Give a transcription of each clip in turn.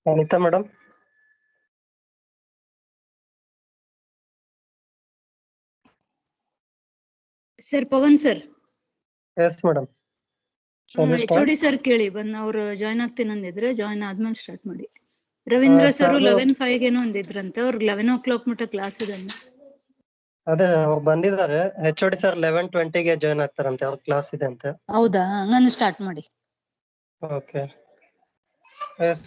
Anita madam. Sir Pavan sir. Yes madam. Shall we start? HOD sir ಕೇಳಿ ಬಂದು ಅವ್ರು join ಆಗ್ತೀನಿ ಅಂದಿದ್ರೆ ಜಾಯ್ನ್ ಆದ್ಮೇಲೆ ಸ್ಟಾರ್ಟ್ ಮಾಡಿ. ರವೀಂದ್ರ ಸರ್ 11:05 ಏನೋ ಅಂದಿದ್ರಂತೆ, ಅವ್ರಿಗೆ 11 o'clock ಕ್ಲಾಸ್ ಇದೆ. ಅದೇ ಅವ್ರು ಬಂದಿದ್ದಾರೆ. HOD ಸರ್ 11:20ಗೆ ಜಾಯ್ನ್ ಆಗ್ತಾರಂತೆ, ಅವ್ರ ಕ್ಲಾಸ್ ಇದೆ ಅಂತೆ. ಹೌದಾ, ಹಂಗಂದ್ರೆ ಸ್ಟಾರ್ಟ್ ಮಾಡಿ. Okay. Yes,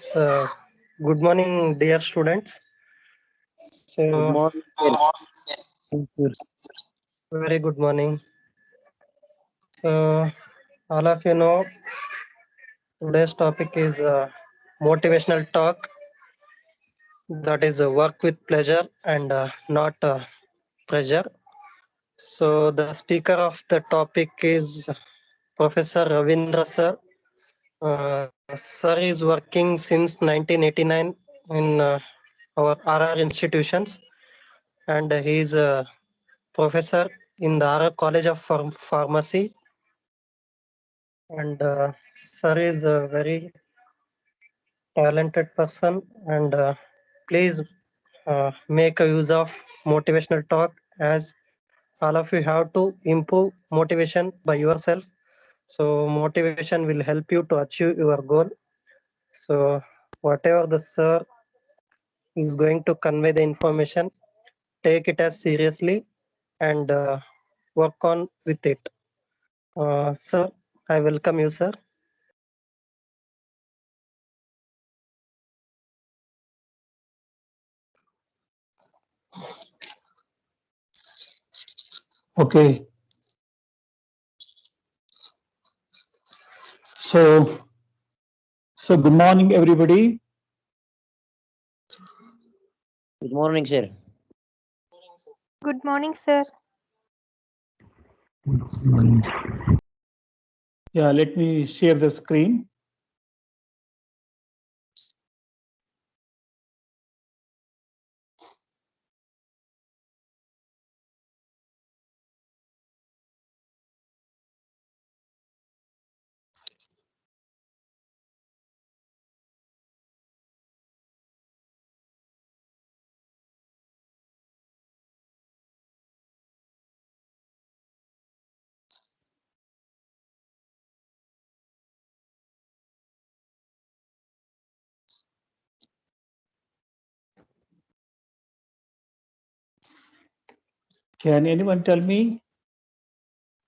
good morning dear students. So Good morning, sir. very good morning. So all of you know today's topic is motivational talk, that is work with pleasure and not pressure. So the speaker of the topic is Professor Ravindra sir. Sir is working since 1989 in our RR institutions, and he is a professor in the RR College of Pharmacy. And sir is a very talented person, and please make a use of motivational talk, as all of you have to improve motivation by yourself. So motivation will help you to achieve your goal. So whatever the sir is going to convey the information, take it as seriously and work on with it. Sir, I welcome you, sir. Okay. So good morning, everybody. Good morning, sir. Good morning, sir. Yeah, let me share the screen. Can anyone tell me?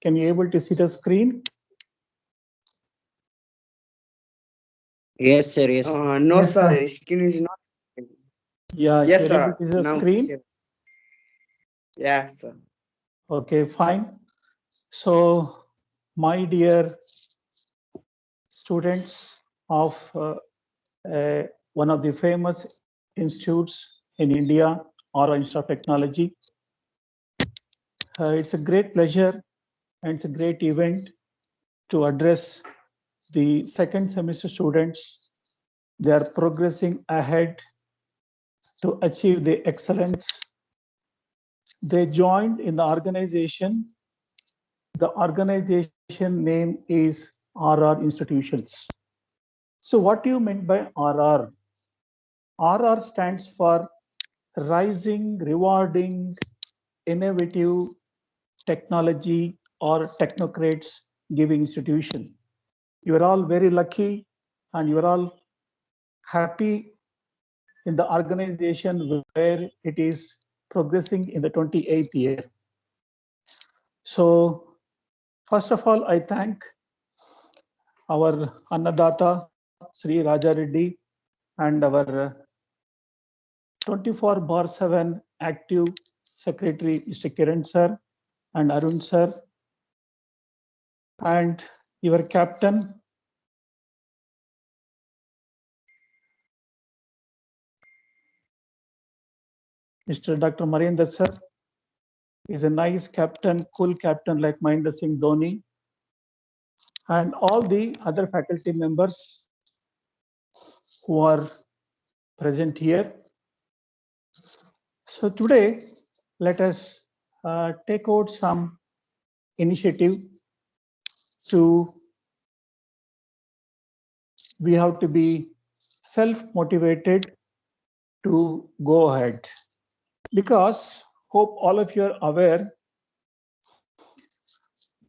Can you able to see the screen? Yes, sir. Yes. No, Yes, sir. sir. Screen is not. Yeah, Yes, you're sir. able to see the Now, screen? Yeah, sir. Okay, fine. So, my dear students of one of the famous institutes in India, Aura Institute of Technology, it's a great pleasure and it's a great event to address the second semester students. They are progressing ahead to achieve the excellence. They joined in the organization. The organization name is RR Institutions. So what do you mean by RR? RR stands for Rising, Rewarding, Innovative Technology or Technocrats Giving Institution. You are all very lucky and you are all happy in the organization where it is progressing in the 28th year. So first of all, I thank our Annadata, Sri Raja Reddy, and our 24/7 active secretary, Mr. Kiran sir and Arun sir, and your captain, Mr. Dr. Marinder sir, is a nice captain, cool captain like Mahendra Singh Dhoni, and all the other faculty members who are present here. So today, let us take out some initiative to, we have to be self-motivated to go ahead. Because hope all of you are aware,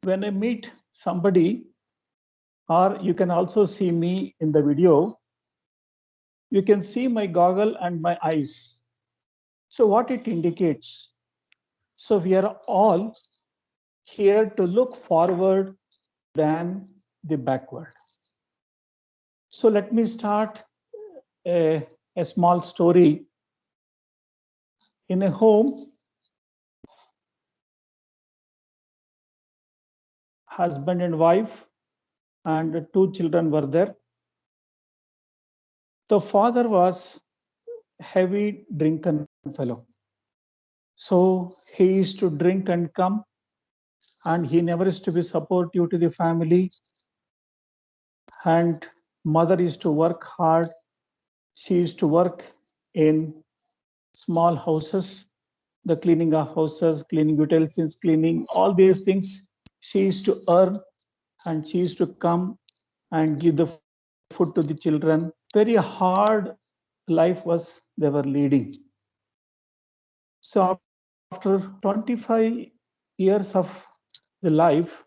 when I meet somebody, or you can also see me in the video, you can see my goggle and my eyes. So what it indicates? So we are all here to look forward than the backward. So let me start a small story. In a home, husband and wife and 2 children were there. The father was heavy drinking fellow. So he used to drink and come, and he never used to be supportive to the family. And mother used to work hard. She used to work in small houses, the cleaning of houses, cleaning utensils, cleaning all these things. She used to earn, and she used to come and give the food to the children. Very hard life was they were leading. So after 25 years of the life,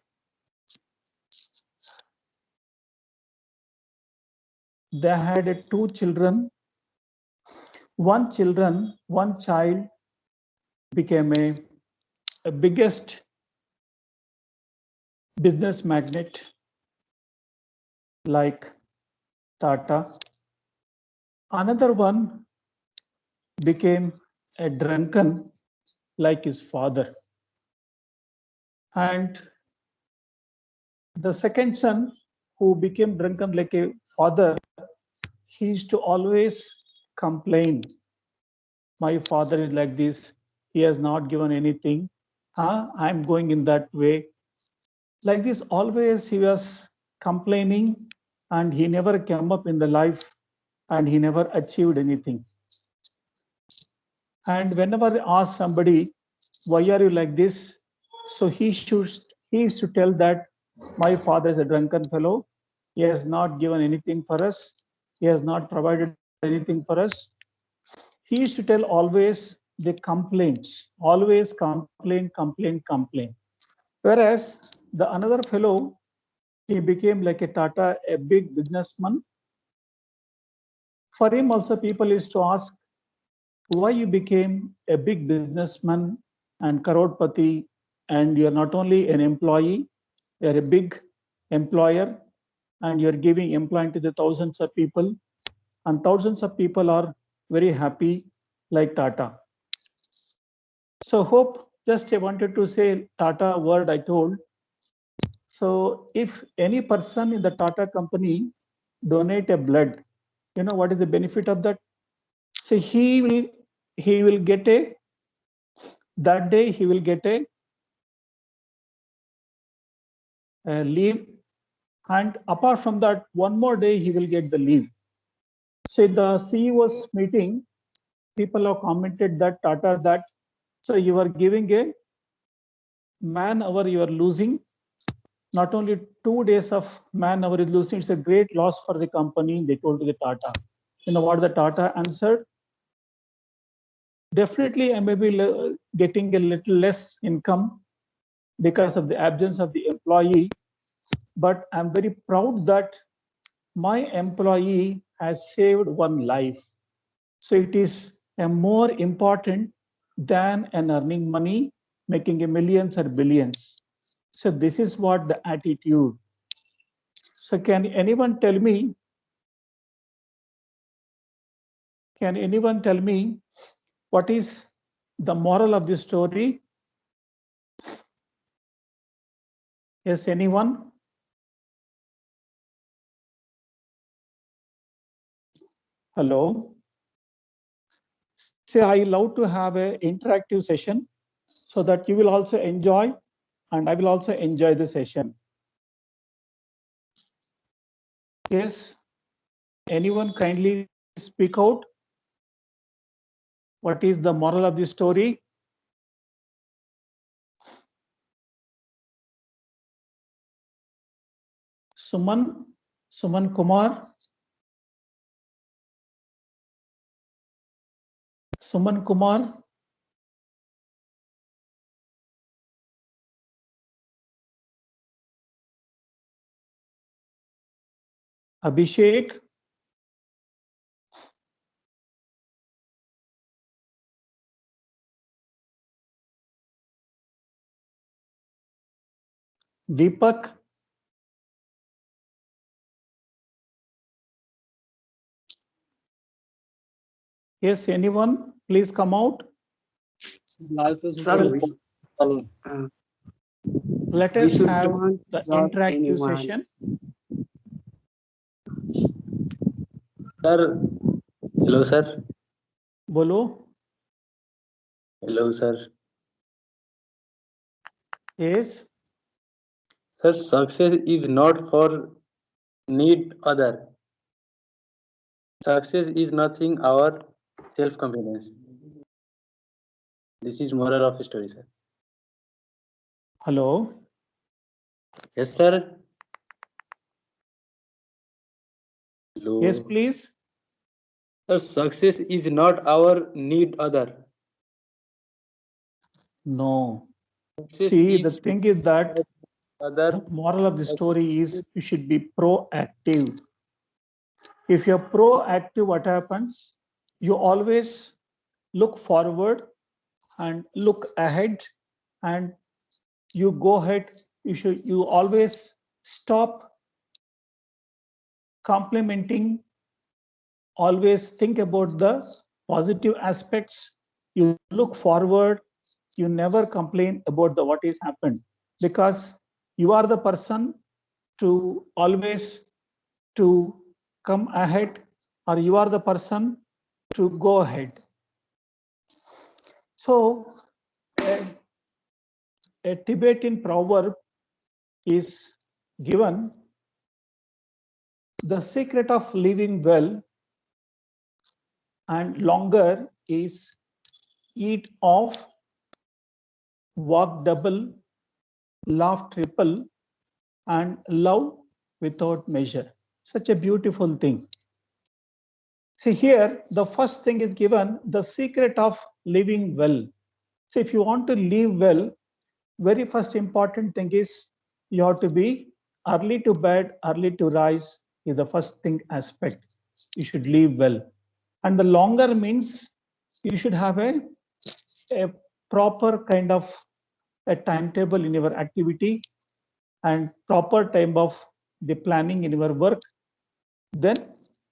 they had 2 children. One child became a biggest business magnate like Tata. Another one became a drunken like his father. And the second son, who became drunken like a father, he used to always complain. My father is like this. He has not given anything. I'm going in that way. Like this, always he was complaining, and he never came up in the life, and he never achieved anything. And whenever I ask somebody, why are you like this? So he used to tell that my father is a drunken fellow. He has not given anything for us. He has not provided anything for us. He used to tell always the complaints, always complain. Whereas the another fellow, he became like a Tata, a big businessman. For him also, people used to ask, why you became a big businessman and crorepati, and you're not only an employee, you're a big employer, and you're giving employment to the thousands of people, and thousands of people are very happy like Tata. So hope, just I wanted to say Tata word I told. So if any person in the Tata company donate a blood, you know what is the benefit of that? So he will get that day he will get a leave, and apart from that, one more day he will get the leave. So in the CEO's meeting, people have commented that Tata that, so you are giving a man hour, you are losing. Not only 2 days of man hour is losing, it's a great loss for the company, they told to the Tata. You know what the Tata answered? Definitely I may be getting a little less income because of the absence of the employee, but I'm very proud that my employee has saved one life. So it is more important than an earning money, making a millions or billions. So this is what the attitude. So can anyone tell me what is the moral of this story? Yes, anyone? Hello. Say, I love to have an interactive session so that you will also enjoy and I will also enjoy the session. Yes, anyone kindly speak out? What is the moral of the story? Suman Kumar. Suman Kumar. Abhishek. Deepak. Yes, anyone? Please come out. Sir, Let we us should have don't the judge interactive anyone. session. Sir, hello, sir. Bolo. Hello, sir. Yes. Sir, success is not for need other. Success is nothing our self-confidence. This is moral of the story, sir. Hello. Yes, sir. Hello. Yes, please. Sir, success is not our need other. No. Success See, the is thing is that the other. moral of the story is you should be proactive. If you're proactive, what happens? You always look forward and look ahead, and you go ahead. You always stop complimenting, always think about the positive aspects. You look forward, you never complain about the what is happened, because you are the person to always to come ahead, or you are the person to go ahead. So a Tibetan proverb is given: the secret of living well and longer is eat off, walk double, laugh triple, and love without measure. Such a beautiful thing. See here, the first thing is given, the secret of living well. So if you want to live well, very first important thing is you have to be early to bed, early to rise is the first thing aspect. You should live well. And the longer means you should have a proper kind of a timetable in your activity and proper time of the planning in your work, then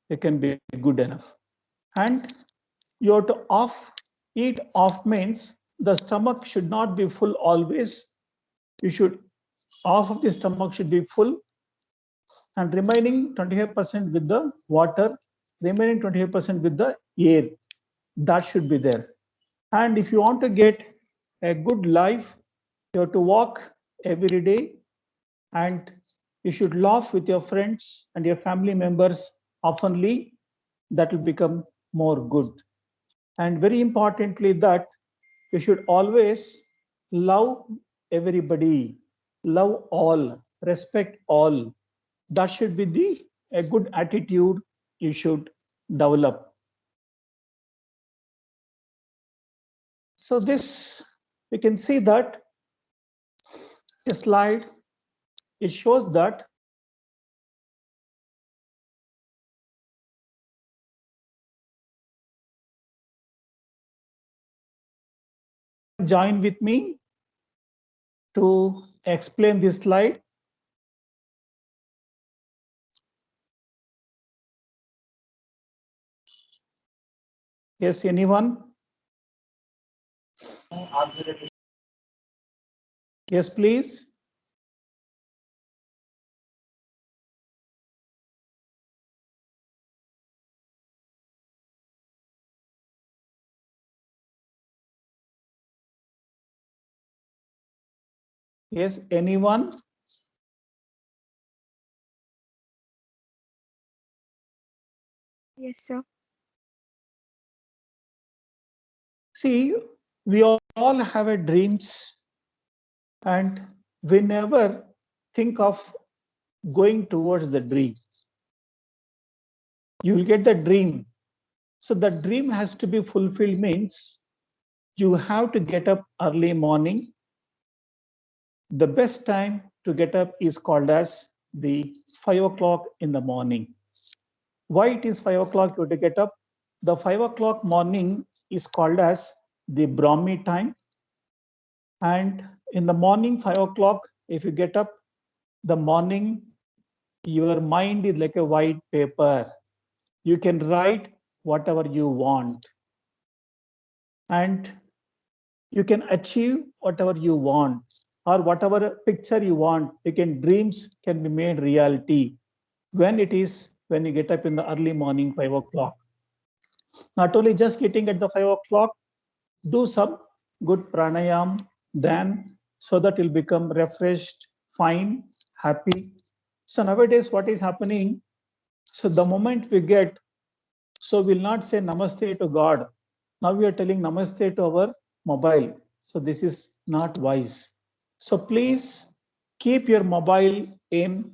it can be good enough. And you have to eat off means the stomach should not be full always. You should, half of the stomach should be full and remaining 25% with the water, remaining 25% with the air. That should be there. And if you want to get a good life, you have to walk every day, and you should laugh with your friends and your family members oftenly. That will become more good. And very importantly, that you should always love everybody, love all, respect all. That should be a good attitude you should develop. So this, we can see that a slide, it shows that join with me to explain this slide. Yes, anyone? Yes, please. Yes, anyone? Yes, sir. See, we all have a dreams, and we never think of going towards the dream. You will get the dream, So the dream has to be fulfilled means you have to get up early morning. The best time to get up is called as the 5 o'clock in the morning. Why it is 5 o'clock you have to get up? The 5 o'clock morning is called as the Brahmi time. And in the morning, 5 o'clock, if you get up, the morning, your mind is like a white paper. You can write whatever you want. And you can achieve whatever you want, or whatever picture you want. Dreams can be made reality when you get up in the early morning, 5 o'clock. Not only just getting at the 5 o'clock, do some good pranayam then, so that you'll become refreshed, fine, happy. So nowadays, what is happening? So the moment we get, so we'll not say namaste to God. Now we are telling namaste to our mobile. So this is not wise. So please keep your mobile in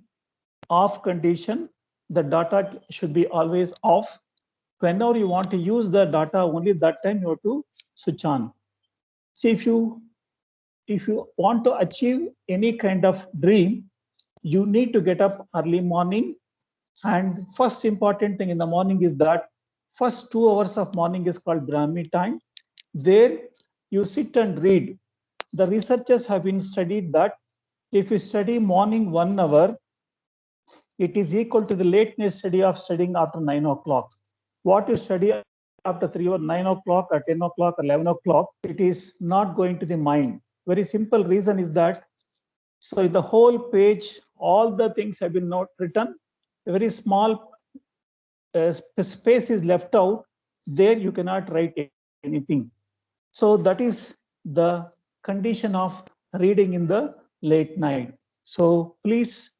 off condition. The data should be always off. Whenever you want to use the data, only that time you have to switch on. See, if you want to achieve any kind of dream, you need to get up early morning. And first important thing in the morning is that first 2 hours of morning is called Brahmi time. There you sit and read. The researchers have been studied that if you study morning 1 hour, it is equal to the lateness study of studying after 9 o'clock. What you study after 3 or 9 o'clock or 10 o'clock or 11 o'clock, it is not going to the mind. Very simple reason is that, so in the whole page, all the things have been not written. A very small space is left out. There you cannot write anything. So that is the condition of reading in the late night. So please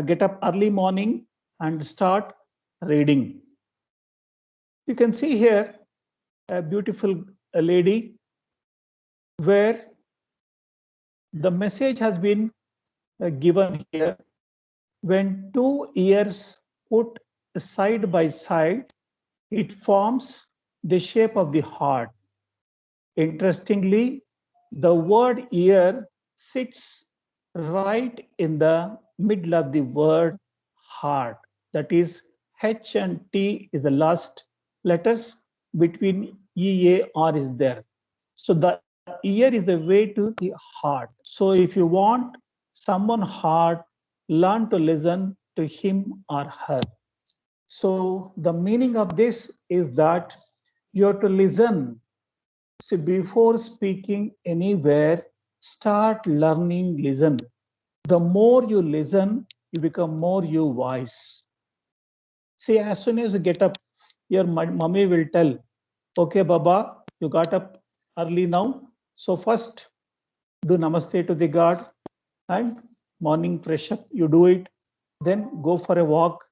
get up early morning and start reading. You can see here a beautiful lady where the message has been given here. When 2 ears put side by side, it forms the shape of the heart. Interestingly, the word ear sits right in the middle of the word heart. That is, H and T is the last letters, between E, A, R is there. So the ear is the way to the heart. So if you want someone heart, learn to listen to him or her. So the meaning of this is that you have to listen. See, before speaking anywhere, start learning, listen. The more you listen, you become more you wise. See, as soon as you get up, your mummy will tell, okay, Baba, you got up early now. So first, do namaste to the God and morning fresh up, you do it. Then go for a walk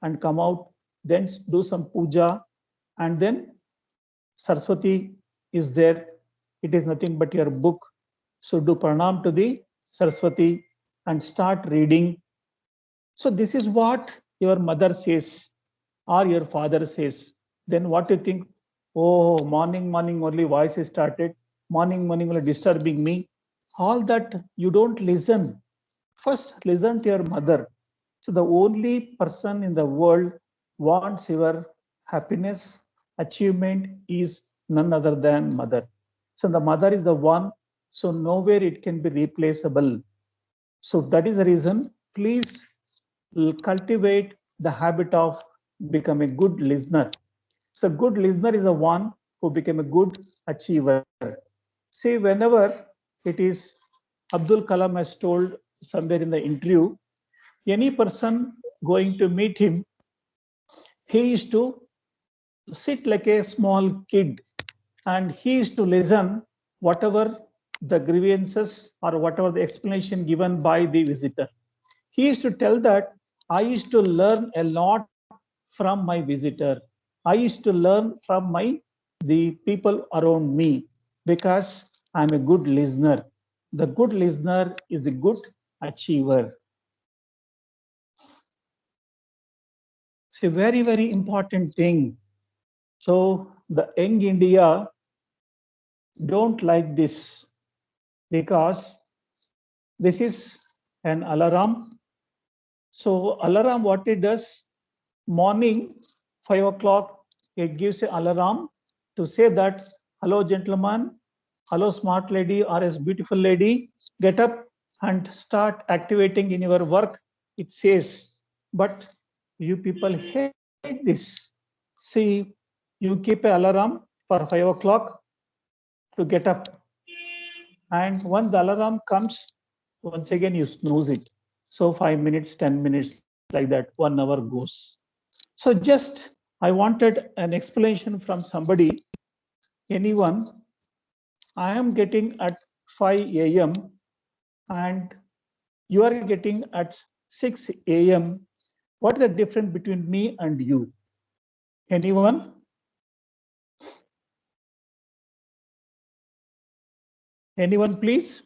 and come out. Then do some puja. And then Saraswati is there. It is nothing but your book. So do pranam to the Saraswati and start reading. So this is what your mother says or your father says. Then what do you think? Oh, morning only voice is started. Morning only disturbing me. All that you don't listen. First, listen to your mother. So the only person in the world wants your happiness, achievement is none other than mother. So the mother is the one, so nowhere it can be replaceable. So that is the reason, please cultivate the habit of becoming a good listener. So good listener is the one who became a good achiever. See, whenever it is, Abdul Kalam has told somewhere in the interview, any person going to meet him, he is to sit like a small kid and he is to listen whatever the grievances or whatever the explanation given by the visitor. He is to tell that I used to learn a lot from my visitor. I used to learn from the people around me because I'm a good listener. The good listener is the good achiever. It's a very, very important thing. So the young India don't like this because this is an alarm. So alarm, what it does, morning 5 o'clock, it gives an alarm to say that, hello gentlemen, hello smart lady or as beautiful lady, get up and start activating in your work, it says. But you people hate this. See, you keep an alarm for 5 o'clock to get up. And when the alarm comes, once again you snooze it. So 5 minutes, 10 minutes, like that, 1 hour goes. So just, I wanted an explanation from somebody, anyone. I am getting at 5 a.m. and you are getting at 6 a.m. What is the difference between me and you? Anyone? Anyone, please?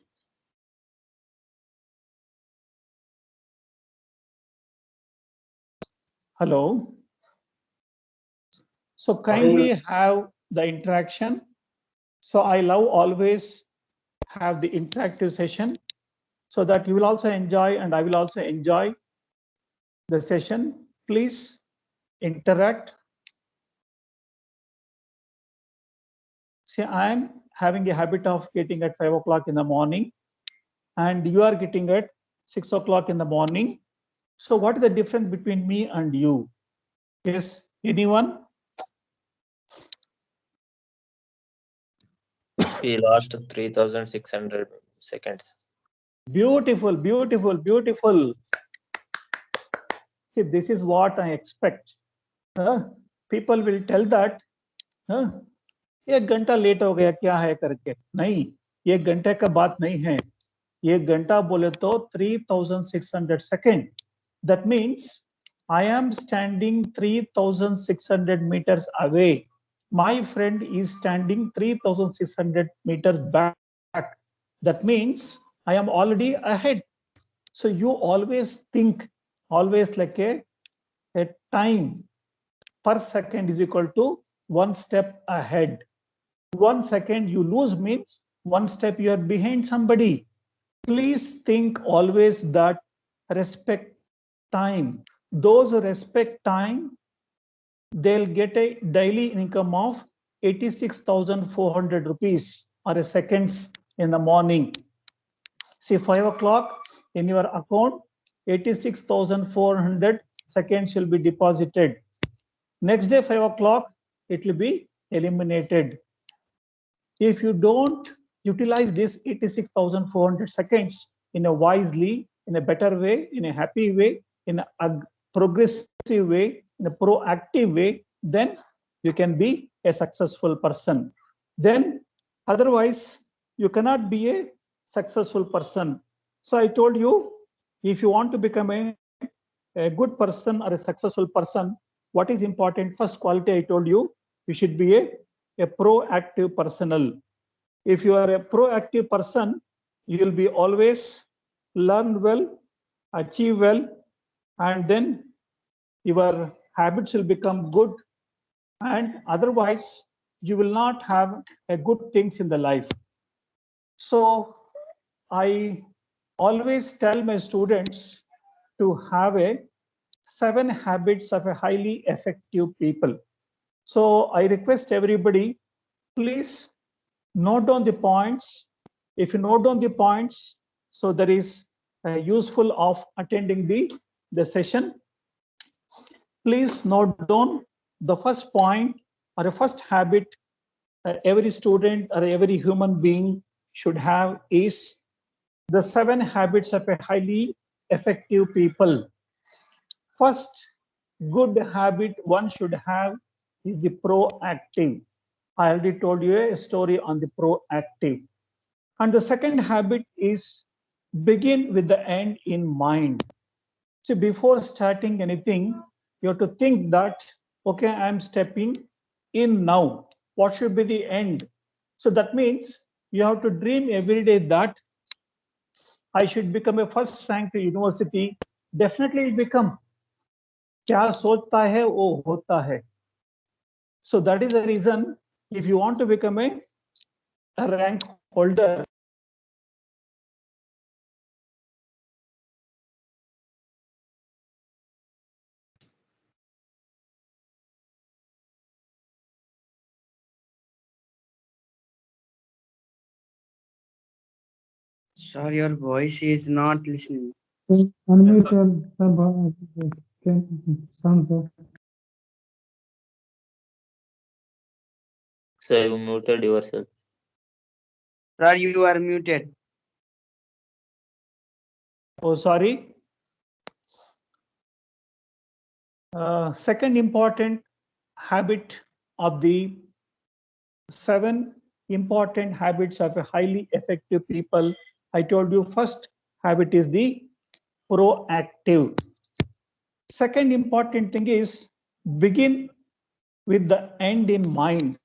Hello. So kindly have the interaction. So I love always have the interactive session so that you will also enjoy and I will also enjoy the session. Please interact. See, I am having a habit of getting at 5 o'clock in the morning and you are getting at 6 o'clock in the morning. So what is the difference between me and you? Yes, anyone? We lost 3,600 seconds. Beautiful, beautiful, beautiful. See, this is what I expect. People will tell that, 1 घंटा late हो गया क्या है करके. नहीं, 1 घंटे का बात नहीं है. 1 घंटा बोले तो 3,600 seconds. That means I am standing 3,600 meters away. My friend is standing 3,600 meters back. That means I am already ahead. So you always think, always like a time per second is equal to 1 step ahead. 1 second you lose means 1 step you are behind somebody. Please think always that respect time. Those respect time, they'll get a daily income of 86,400 rupees or a seconds in the morning. See, 5 o'clock in your account, 86,400 seconds will be deposited. Next day, 5 o'clock, it will be eliminated. If you don't utilize this 86,400 seconds in a wisely, in a better way, in a happy way, in a progressive way, in a proactive way, then you can be a successful person. Then otherwise, you cannot be a successful person. So I told you, if you want to become a good person or a successful person, what is important? First quality I told you, you should be a proactive personal. If you are a proactive person, you will be always learn well, achieve well, and then your habits will become good. And otherwise, you will not have a good things in the life. So I always tell my students to have a 7 habits of a highly effective people. So I request everybody, please note down the points. If you note down the points, so there is useful of attending the session. Please note down the first point or a first habit every student or every human being should have is the 7 habits of a highly effective people. First good habit one should have is the proactive. I already told you a story on the proactive. And the second habit is begin with the end in mind. So before starting anything, you have to think that, okay, I'm stepping in now. What should be the end? So that means you have to dream every day that I should become a first rank university. Definitely become. क्या सोचता है वो होता है. So that is the reason, if you want to become a rank holder, Sir, your voice is not listening. Unmute your sounds off. So you muted yourself. Sir, you are muted. oh sorry. Second important habit of the 7 important habits of a highly effective people. I told you first habit is the proactive. Second important thing is begin with the end in mind.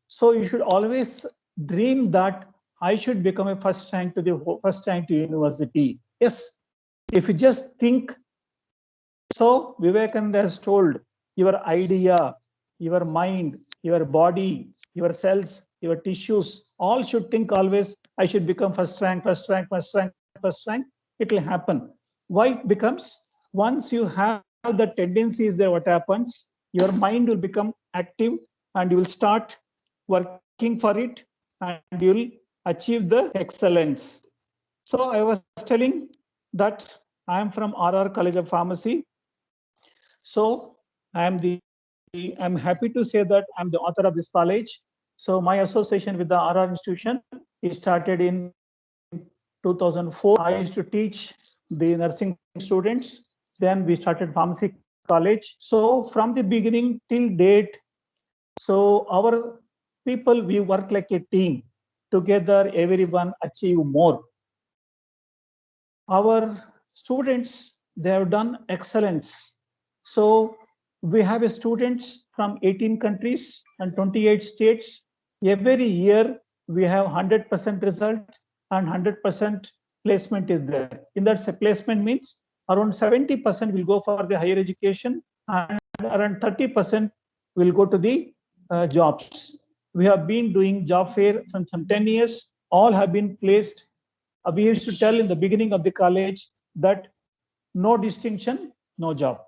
So you should always dream that I should become a first rank to university. Yes, if you just think, so Vivekananda has told, your idea, your mind, your body, your cells, your tissues, all should think always, I should become first rank, first rank, first rank, first rank. It will happen. Why? Because once you have the tendencies there, what happens? Your mind will become active and you will start working for it and you will achieve the excellence. So I was telling that I am from RR College of Pharmacy. So I'm happy to say that I'm the author of this college. So my association with the RR institution is started in 2004. I used to teach the nursing students. Then we started pharmacy college. So from the beginning till date, so our people, we work like a team. Together, everyone achieve more. Our students, they have done excellence. So we have students from 18 countries and 28 states. Every year we have 100% result and 100% placement is there. In that placement means around 70% will go for the higher education and around 30% will go to the jobs. We have been doing job fair from some 10 years. All have been placed. We used to tell in the beginning of the college that no distinction, no job.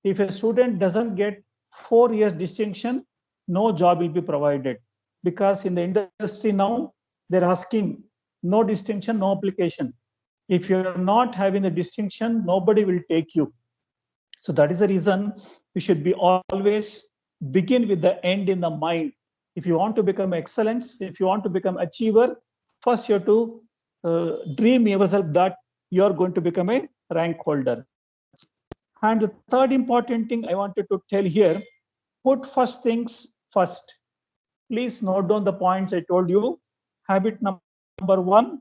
If a student doesn't get 4 years distinction, no job will be provided. Because in the industry now, they're asking no distinction, no application. If you're not having the distinction, nobody will take you. So that is the reason we should be always begin with the end in the mind. If you want to become excellence, if you want to become achiever, first you have to dream yourself that you are going to become a rank holder. And the third important thing I wanted to tell here, put first things first. Please note down the points I told you. Habit number 1,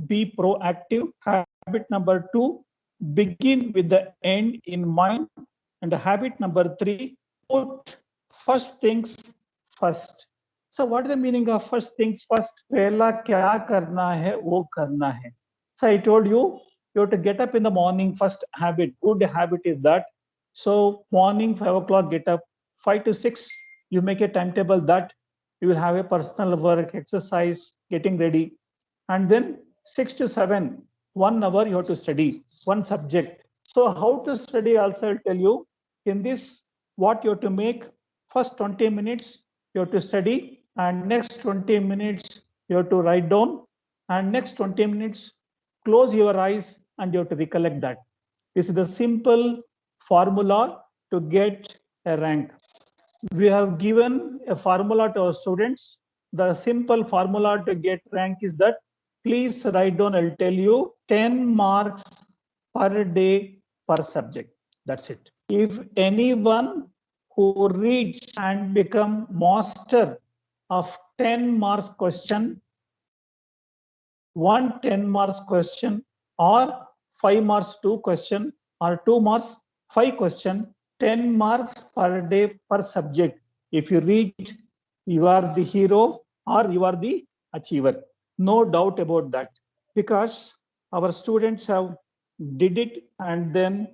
be proactive. Habit number 2, begin with the end in mind. And habit number 3, put first things first. So what is the meaning of first things first? Pehla kya karna hai, wo karna hai. So I told you, you have to get up in the morning. First habit, good habit is that. So morning 5 o'clock, get up. 5 to 6, you make a timetable that you will have a personal work, exercise, getting ready. And then 6 to 7, 1 hour you have to study one subject. So how to study also I'll tell you. In this, what you have to make, first 20 minutes you have to study, and next 20 minutes you have to write down, and next 20 minutes close your eyes and you have to recollect that. This is the simple formula to get a rank. We have given a formula to our students. The simple formula to get rank is that, please write down, I'll tell you, 10 marks per day per subject. That's it. If anyone who reads and become master of 10 marks question, 10 marks question, or 5 marks 2 question, or 2 marks 5 question, 10 marks per day per subject. If you read, you are the hero or you are the achiever. No doubt about that, because our students have did it and then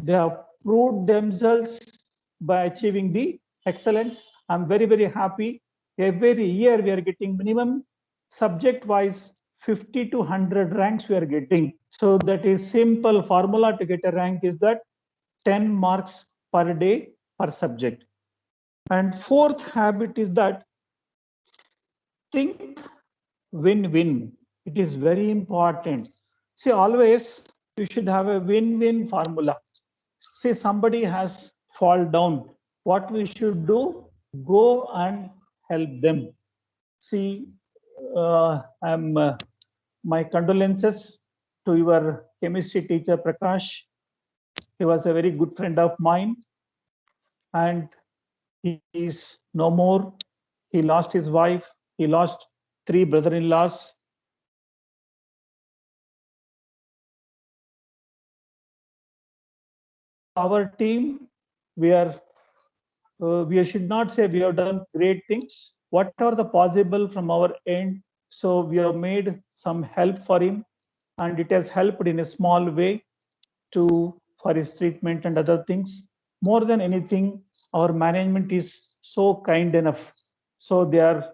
they have proved themselves by achieving the excellence. I'm very, very happy. Every year we are getting minimum subject-wise 50 to 100 ranks we are getting. So that is simple formula to get a rank is that 10 marks per day per subject. And fourth habit is that think win-win. It is very important. See, always you should have a win-win formula. See, somebody has fall down. What we should do? Go and help them. See, my condolences to your chemistry teacher Prakash. He was a very good friend of mine, and he is no more. He lost his wife. He lost 3 brother-in-laws. Our team, we should not say we have done great things. Whatever the possible from our end, so we have made some help for him, and it has helped in a small way for his treatment and other things. More than anything, our management is so kind enough. So they are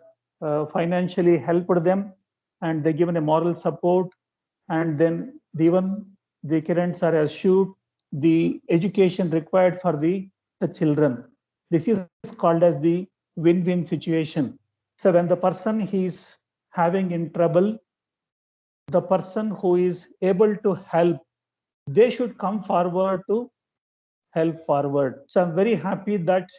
financially helped them, and they given a moral support, and then even the parents are assured the education required for the children. This is called as the win-win situation. So when the person is having in trouble, the person who is able to help, they should come forward to help forward. So I'm very happy that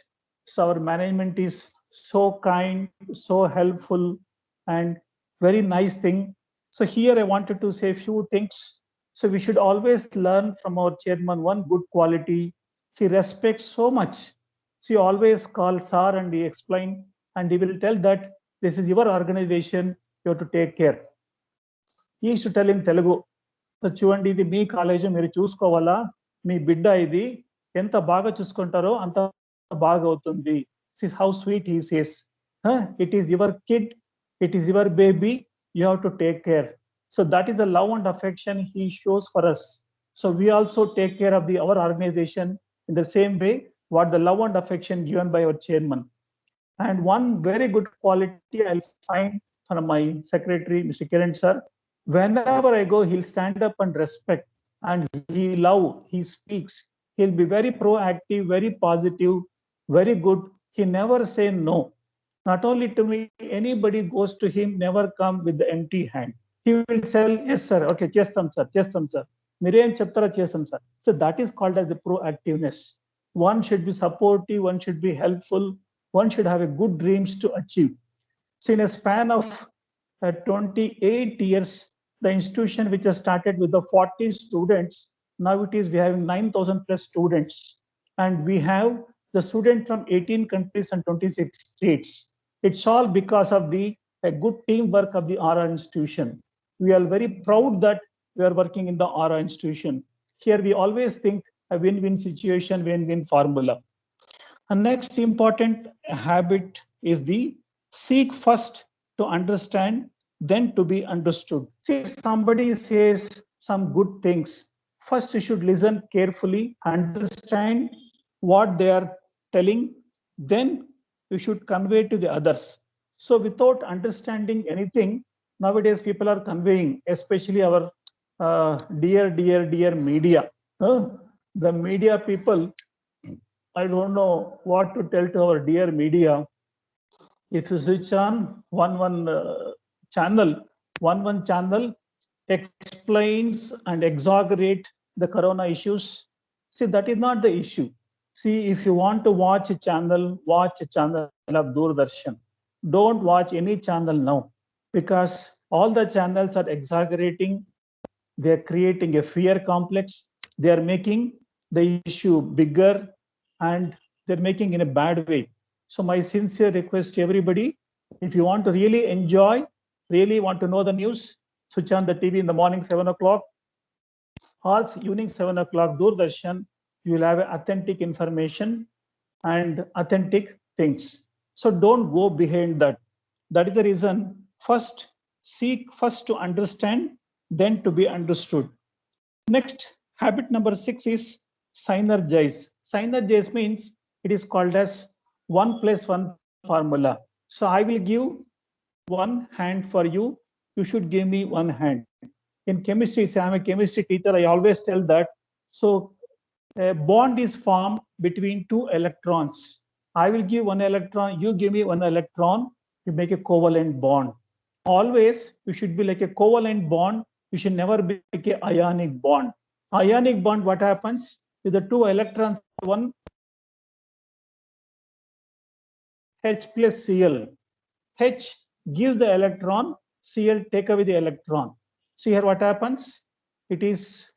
our management is so kind, so helpful, and very nice thing. So here I wanted to say a few things. So we should always learn from our chairman one good quality. He respects so much. So he always calls sir and he explain, and he will tell that this is your organization, you have to take care. He used to tell in Telugu, చూడండి ఇది మీ college మీరు చూసుకోవాలా, మీ బిడ్డ ఇది ఎంత బాగా చూసుకుంటారో అంత బాగా అవుతుంది. How sweet he says, it is your kid, it is your baby, you have to take care. So that is the love and affection he shows for us. So we also take care of our organization in the same way what the love and affection given by our chairman. And one very good quality I'll find from my secretary, Mr. Kiran sir, whenever I go, he'll stand up and respect, and he speaks. He'll be very proactive, very positive, very good. He never say no. Not only to me, anybody goes to him, never come with the empty hand. He will tell, yes sir, okay, chestam sir. Mirem chaptara chestam sir. So that is called as the proactiveness. One should be supportive, one should be helpful, one should have a good dreams to achieve. So in a span of 28 years, the institution which has started with the 40 students, now it is we have 9,000 plus students, and we have the students from 18 countries and 26 states. It's all because of the good teamwork of the RR institution. We are very proud that we are working in the RR institution. Here we always think a win-win situation, win-win formula. And next important habit is the seek first to understand, then to be understood. See, if somebody says some good things, first you should listen carefully, understand what they are telling, then you should convey to the others. So without understanding anything, nowadays people are conveying, especially our dear media. The media people, I don't know what to tell to our dear media. If you switch on one channel explains and exaggerate the corona issues. See, that is not the issue. See, if you want to watch a channel of Doordarshan. Don't watch any channel now, because all the channels are exaggerating. They are creating a fear complex. They are making the issue bigger, and they're making in a bad way. So my sincere request to everybody, if you want to really enjoy, really want to know the news, switch on the TV in the morning 7 o'clock, or evening 7 o'clock Doordarshan. You will have authentic information and authentic things. So don't go behind that. That is the reason, seek first to understand, then to be understood. Next, habit number 6 is synergize. Synergize means it is called as 1 + 1 formula. So I will give one hand for you. You should give me one hand. In chemistry, say I'm a chemistry teacher, I always tell that. So a bond is formed between two electrons. I will give one electron, you give me one electron, you make a covalent bond. Always, you should be like a covalent bond. You should never be like a ionic bond. Ionic bond, what happens? If the two electrons, one H plus Cl. H gives the electron, Cl take away the electron. See here what happens? It is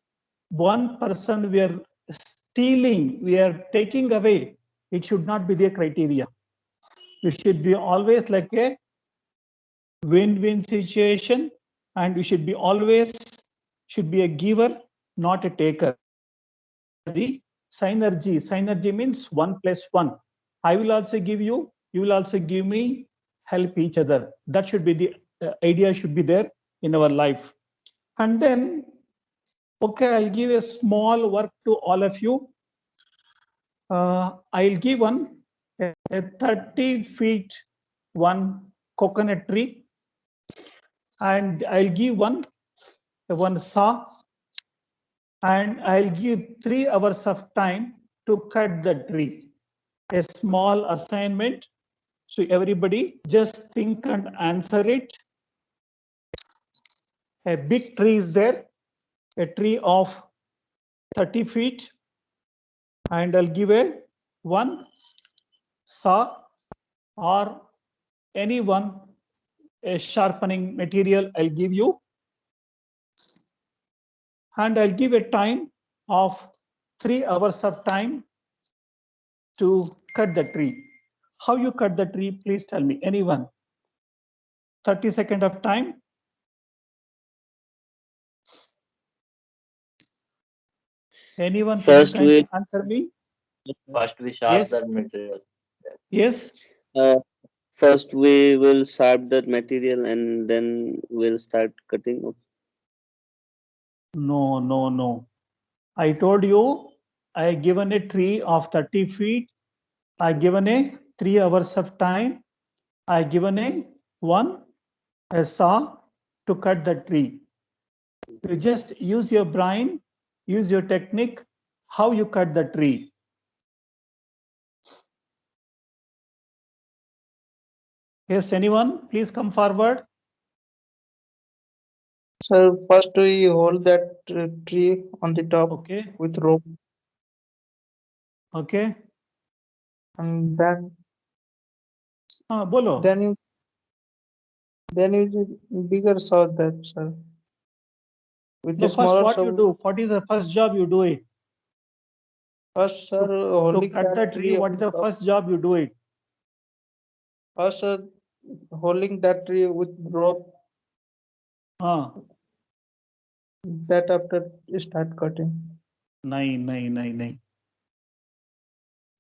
1% we are stealing, we are taking away. It should not be the criteria. You should be always like a win-win situation, and you should be always should be a giver, not a taker. The synergy. Synergy means 1 + 1. I will also give you, you will also give me, help each other. That should be the idea should be there in our life. And then, okay, I'll give a small work to all of you. I'll give one a 30 feet one coconut tree, and I'll give one saw, and I'll give 3 hours of time to cut the tree. A small assignment. So everybody just think and answer it. A big tree is there, a tree of 30 feet, and I'll give a one saw or anyone a sharpening material I'll give you, and I'll give a time of 3 hours of time to cut the tree. How you cut the tree, please tell me, anyone. 30 seconds of time. Anyone First can answer me? First we sharp Yes. that material. Yes. First we will sharp that material and then we'll start cutting. No, no, no. I told you I given a tree of 30 feet. I given a 3 hours of time. I given a saw to cut the tree. You just use your brain, use your technique, how you cut the tree. Yes, anyone? Please come forward. Sir, first we hold that tree on the top Okay. with rope, Okay. and then Bolo. then you bigger saw that, sir. With No, a first smaller what saw. you do? What is the first job you do it? First, sir, To holding cut the that tree, what is the first job you do it? First, sir, holding that tree with rope. That after start cutting. Nine.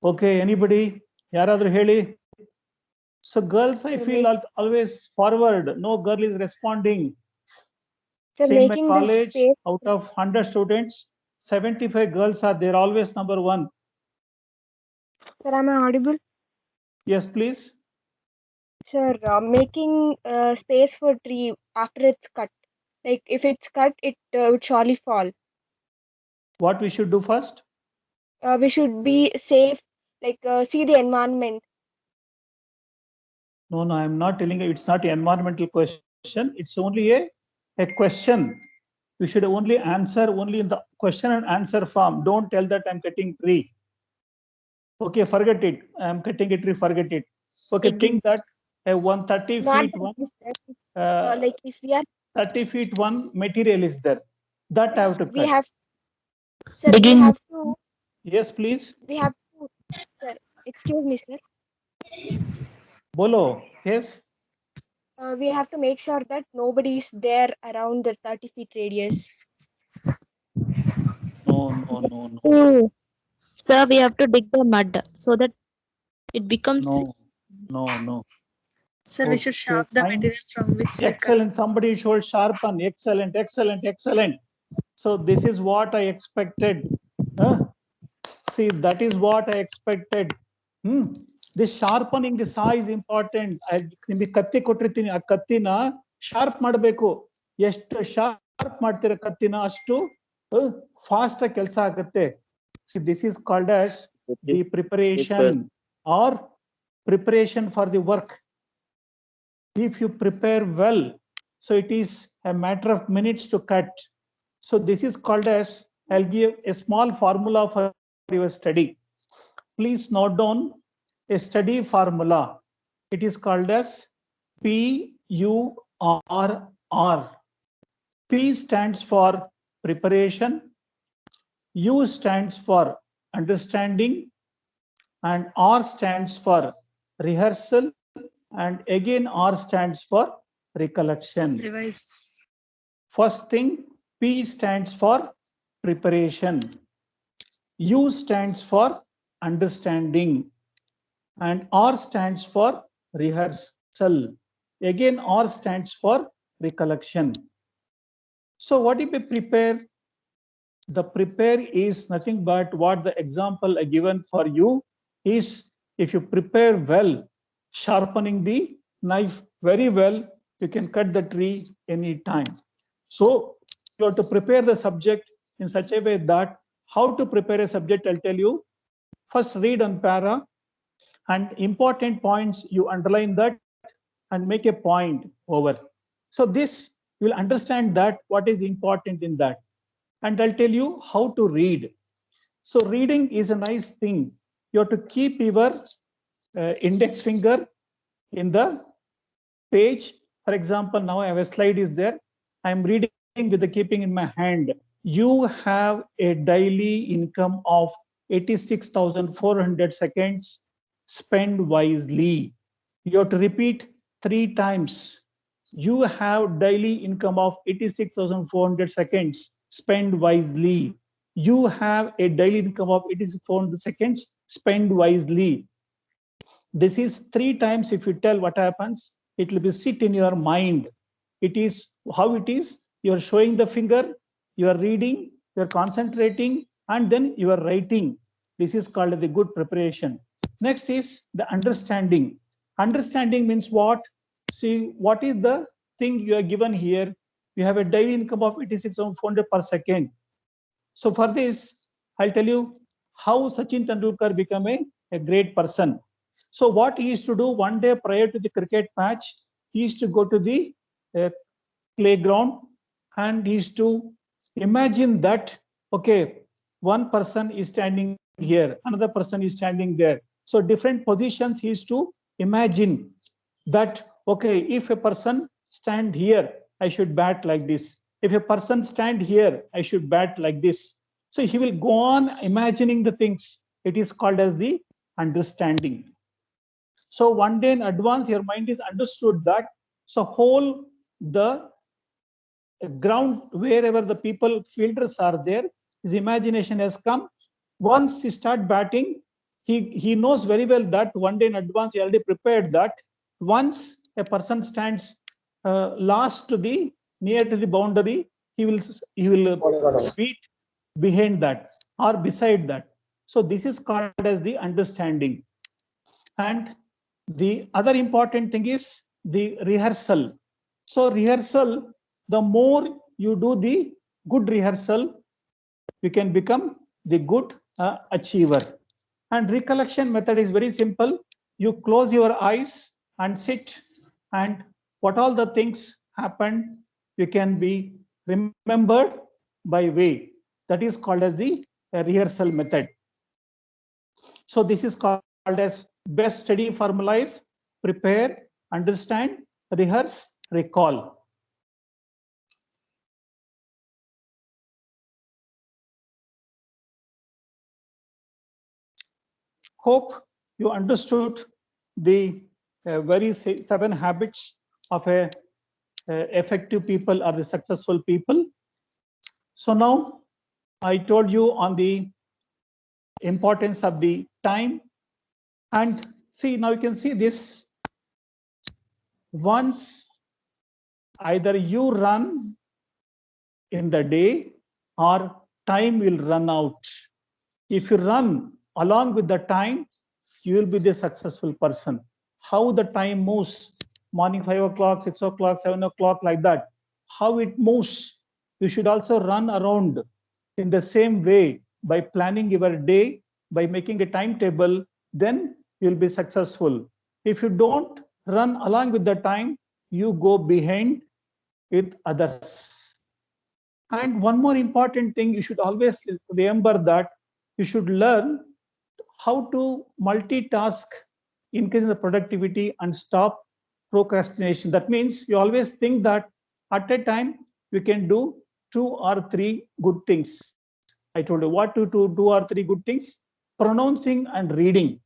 Okay, anybody? Yaradru heli? So girls, I feel always forward. No girl is responding. So See, in my making the college, space. out of 100 students, 75 girls are there, always number 1. Sir, am I audible? Yes, please. Sir, making space for tree after it's cut. Like if it's cut, it would surely fall. What we should do first? We should be safe. Like see the environment. No, I'm not telling you. It's not an environmental question. It's only a question. You should only answer only in the question and answer form. Don't tell that I'm cutting tree. Okay, forget it. I'm cutting a tree, forget it. Okay, think that a 130 Not feet one, like if we are 30 feet one material is there. That I have to cut. we have. Sir, we have to. Yes, please. We have to. Sir, excuse me, sir. Bolo. Yes. We have to make sure that nobody is there around the 30 feet radius. No. Oh, sir, we have to dig the mud so that it becomes. No. Sir, we should sharp the fine. material from which we cut. Excellent. Somebody should sharpen. Excellent. So this is what I expected. See, that is what I expected. This sharpening the saw is important. ನಿಮಗೆ ಕತ್ತಿ ಕೊಟ್ಟಿರ್ತೀನಿ, ಆ ಕತ್ತಿನ sharp ಮಾಡಬೇಕು. ಎಷ್ಟು sharp ಮಾಡ್ತೀರ ಕತ್ತಿನ ಅಷ್ಟು fast ಆಗಿ ಕೆಲಸ ಆಗುತ್ತೆ. This is called as the preparation or preparation for the work. If you prepare well, so it is a matter of minutes to cut. So this is called as, I'll give a small formula for your study. Please note down a study formula. It is called as PURR. P stands for preparation, U stands for understanding, and R stands for rehearsal, and again R stands for recollection. Revise. First thing, P stands for preparation, U stands for understanding, and R stands for rehearsal. Again R stands for recollection. So what if we prepare? The prepare is nothing but what the example I given for you is, if you prepare well, sharpening the knife very well, you can cut the tree any time. So you have to prepare the subject in such a way that, how to prepare a subject, I'll tell you. First read on para, and important points you underline that and make a point over. So this you will understand that what is important in that. And I'll tell you how to read. So reading is a nice thing. You have to keep your index finger in the page. For example, now I have a slide is there. I'm reading with the keeping in my hand. You have a daily income of 86,400 seconds. Spend wisely. You have to repeat 3 times. You have daily income of 86,400 seconds. Spend wisely. You have a daily income of 86,400 seconds. Spend wisely. This is 3 times. If you tell what happens, it will be sit in your mind. It is how it is. You are showing the finger, you are reading, you are concentrating, and then you are writing. This is called the good preparation. Next is the understanding. Understanding means what? See, what is the thing you are given here? You have a daily income of 86,400 per second. So for this, I'll tell you how Sachin Tendulkar became a great person. So what he used to do, one day prior to the cricket match, he used to go to the playground, and he used to imagine that, okay, one person is standing here, another person is standing there. So different positions he used to imagine that, okay, if a person stand here, I should bat like this. If a person stand here, I should bat like this. So he will go on imagining the things. It is called as the understanding. So one day in advance, your mind is understood that. So whole the ground, wherever the people fielders are there, his imagination has come. Once he start batting, he knows very well that one day in advance he already prepared that once a person stands last to the near to the boundary, he will beat behind that or beside that. So this is called as the understanding. And the other important thing is the rehearsal. So rehearsal, the more you do the good rehearsal, you can become the good achiever. And recollection method is very simple. You close your eyes and sit, and what all the things happened, you can be remembered by way. That is called as the rehearsal method. So this is called as best study formula is prepare, understand, rehearse, recall. Hope you understood the very 7 habits of a effective people or the successful people. So now I told you on the importance of the time, and see, now you can see this. Once either you run in the day or time will run out. If you run along with the time, you will be the successful person. How the time moves, morning 5 o'clock, 6 o'clock, 7 o'clock, like that, how it moves, you should also run around in the same way by planning your day, by making a timetable, then you'll be successful. If you don't run along with the time, you go behind with others. And one more important thing, you should always remember that you should learn how to multitask, increasing the productivity and stop procrastination. That means you always think that at a time you can do 2 or 3 good things. I told you what to do 2 or 3 good things. Pronouncing and reading.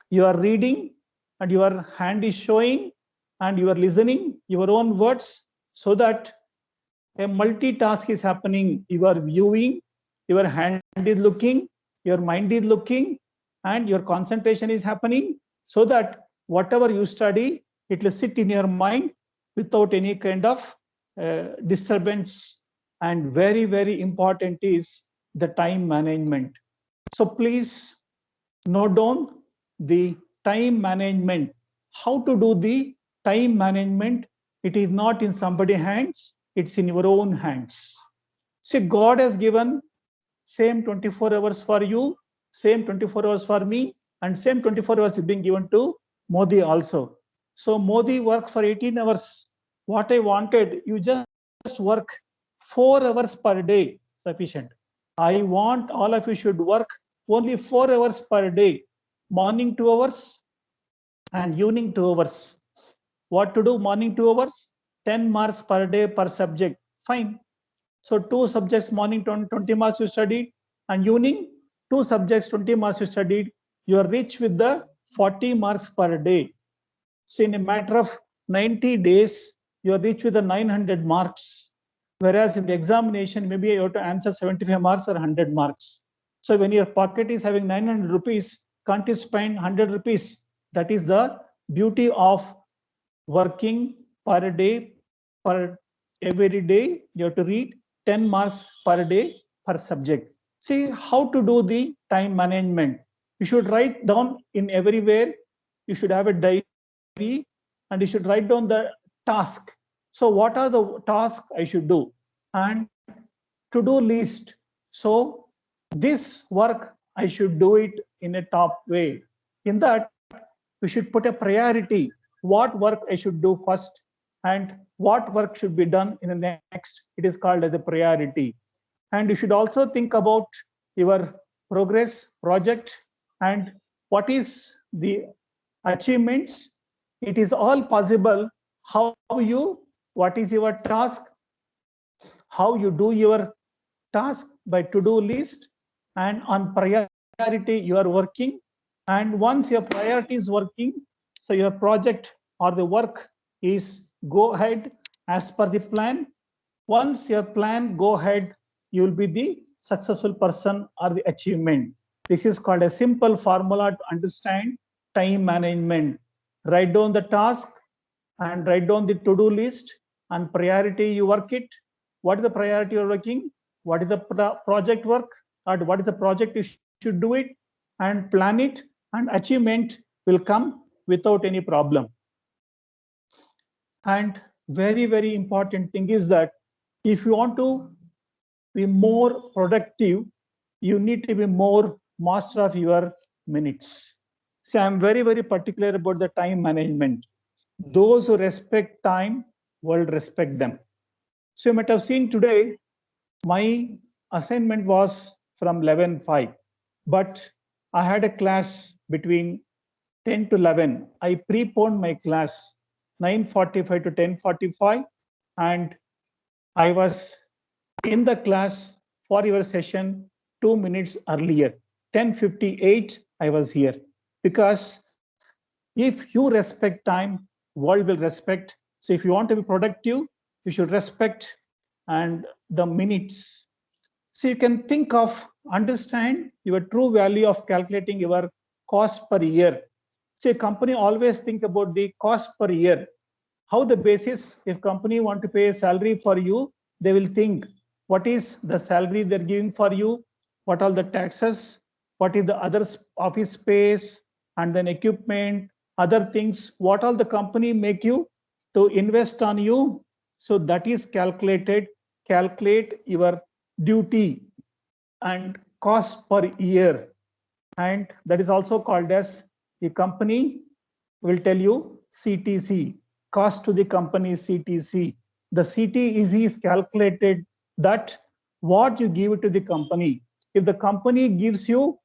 You are reading and your hand is showing and you are listening your own words, so that a multitask is happening. You are viewing, your hand is looking, your mind is looking, and your concentration is happening, so that whatever you study, it will sit in your mind without any kind of disturbance. And very, very important is the time management. So please note down the time management. How to do the time management? It is not in somebody's hands, it's in your own hands. See, God has given same 24 hours for you, same 24 hours for me, and same 24 hours is being given to Modi also. So Modi worked for 18 hours. What I wanted, you just work 4 hours per day, sufficient. I want all of you should work only 4 hours per day, morning 2 hours and evening 2 hours. What to do? Morning 2 hours, 10 marks per day per subject. Fine. So 2 subjects morning 20 marks you studied, and evening 2 subjects 20 marks you studied. You are rich with the 40 marks per day. So in a matter of 90 days, you are rich with the 900 marks. Whereas in the examination, maybe you have to answer 75 marks or 100 marks. So when your pocket is having 900 rupees, can't you spend 100 rupees? That is the beauty of working per day, per every day. You have to read 10 marks per day per subject. See how to do the time management. You should write down in everywhere. You should have a diary and you should write down the task. So what are the tasks I should do? And to-do list. So this work, I should do it in a top way. In that, you should put a priority. What work I should do first and what work should be done in the next. It is called as a priority. And you should also think about your progress project and what is the achievements. It is all possible. How you, what is your task, how you do your task by to-do list, and on priority you are working. And once your priority is working, so your project or the work is go ahead as per the plan. Once your plan go ahead, you will be the successful person or the achievement. This is called a simple formula to understand time management. Write down the task and write down the to-do list, and priority you work it. What is the priority you're working? What is the project work, or what is the project you should do it, and plan it, and achievement will come without any problem. And very, very important thing is that if you want to be more productive, you need to be more master of your minutes. So I'm very, very particular about the time management. Those who respect time will respect them. So you might have seen today, my assignment was from 11:05, but I had a class between 10 to 11. I preponed my class 9:45 to 10:45, and I was in the class for your session 2 minutes earlier. 10:58, I was here. Because if you respect time, world will respect. So if you want to be productive, you should respect and the minutes. So you can think of, understand your true value of calculating your cost per year. See, a company always think about the cost per year. How the basis, if company want to pay a salary for you, they will think, what is the salary they're giving for you? What are the taxes? What is the other office space? and then equipment, other things, what all the company make you to invest on you. So that is calculated, calculate your duty and cost per year. And that is also called as the company will tell you CTC, cost to the company CTC. The CTC is calculated that what you give it to the company. If the company gives you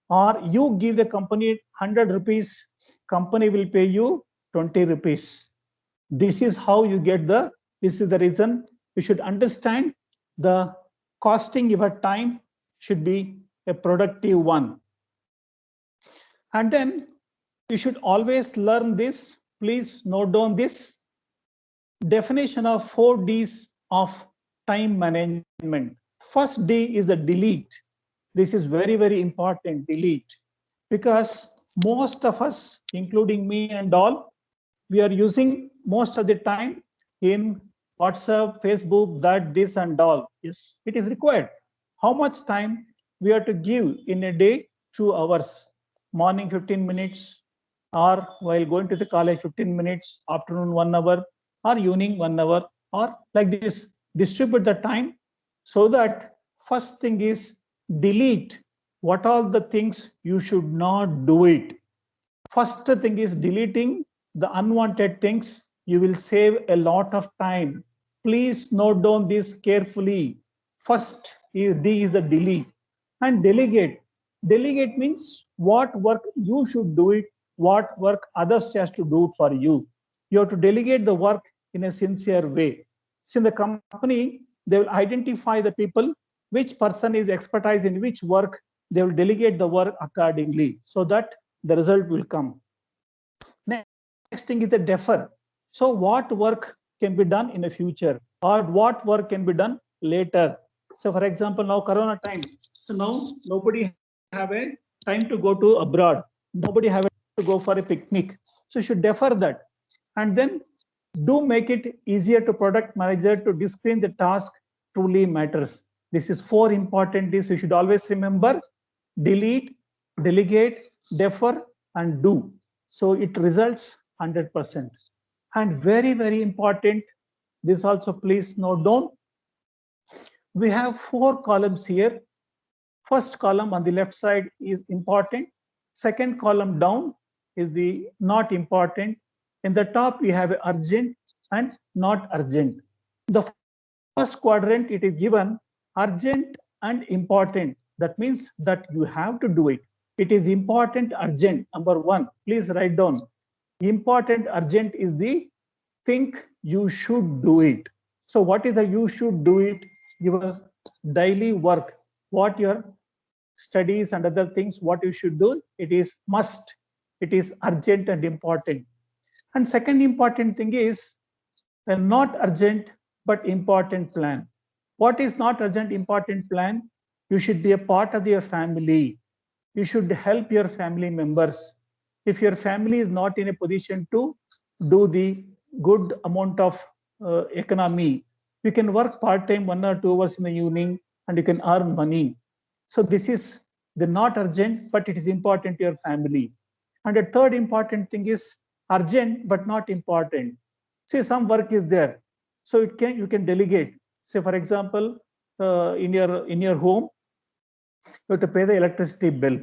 or you give the company 100 rupees, company will pay you 20 rupees. This is how you get this is the reason you should understand the costing your time should be a productive one. And then you should always learn this. Please note down this definition of 4 Ds of time management. First D is the delete. This is very, very important, delete, because most of us, including me and all, we are using most of the time in WhatsApp, Facebook, that, this and all. Yes, it is required. How much time we have to give in a day? 2 hours. Morning 15 minutes, or while going to the college 15 minutes, afternoon 1 hour, or evening 1 hour, or like this. Distribute the time so that first thing is delete what all the things you should not do it. First thing is deleting the unwanted things. You will save a lot of time. Please note down this carefully. First is D is the delete. And delegate. Delegate means what work you should do it, what work others has to do for you. You have to delegate the work in a sincere way. So in the company, they will identify the people, which person is expertise in which work, they will delegate the work accordingly so that the result will come. Next thing is the defer. So what work can be done in the future, or what work can be done later? So for example, now Corona time. So now nobody have a time to go to abroad. Nobody have to go for a picnic. So you should defer that. And then do make it easier to product manager to discern the task truly matters. This is 4 important things you should always remember: delete, delegate, defer, and do. So it results 100%. And very, very important, this also please note down. We have 4 columns here. First column on the left side is important. Second column down is the not important. In the top, we have urgent and not urgent. The first quadrant, it is given urgent and important. That means that you have to do it. It is important, urgent. Number 1, please write down. Important, urgent is the think you should do it. So what is the you should do it? Your daily work, what your studies and other things, what you should do, it is must. It is urgent and important. And second important thing is a not urgent but important plan. What is not urgent, important plan? You should be a part of your family. You should help your family members. If your family is not in a position to do the good amount of economy, you can work part-time 1 or 2 hours in the evening and you can earn money. So this is the not urgent, but it is important to your family. And the third important thing is urgent but not important. See, some work is there, so you can delegate. Say for example, in your home, you have to pay the electricity bill.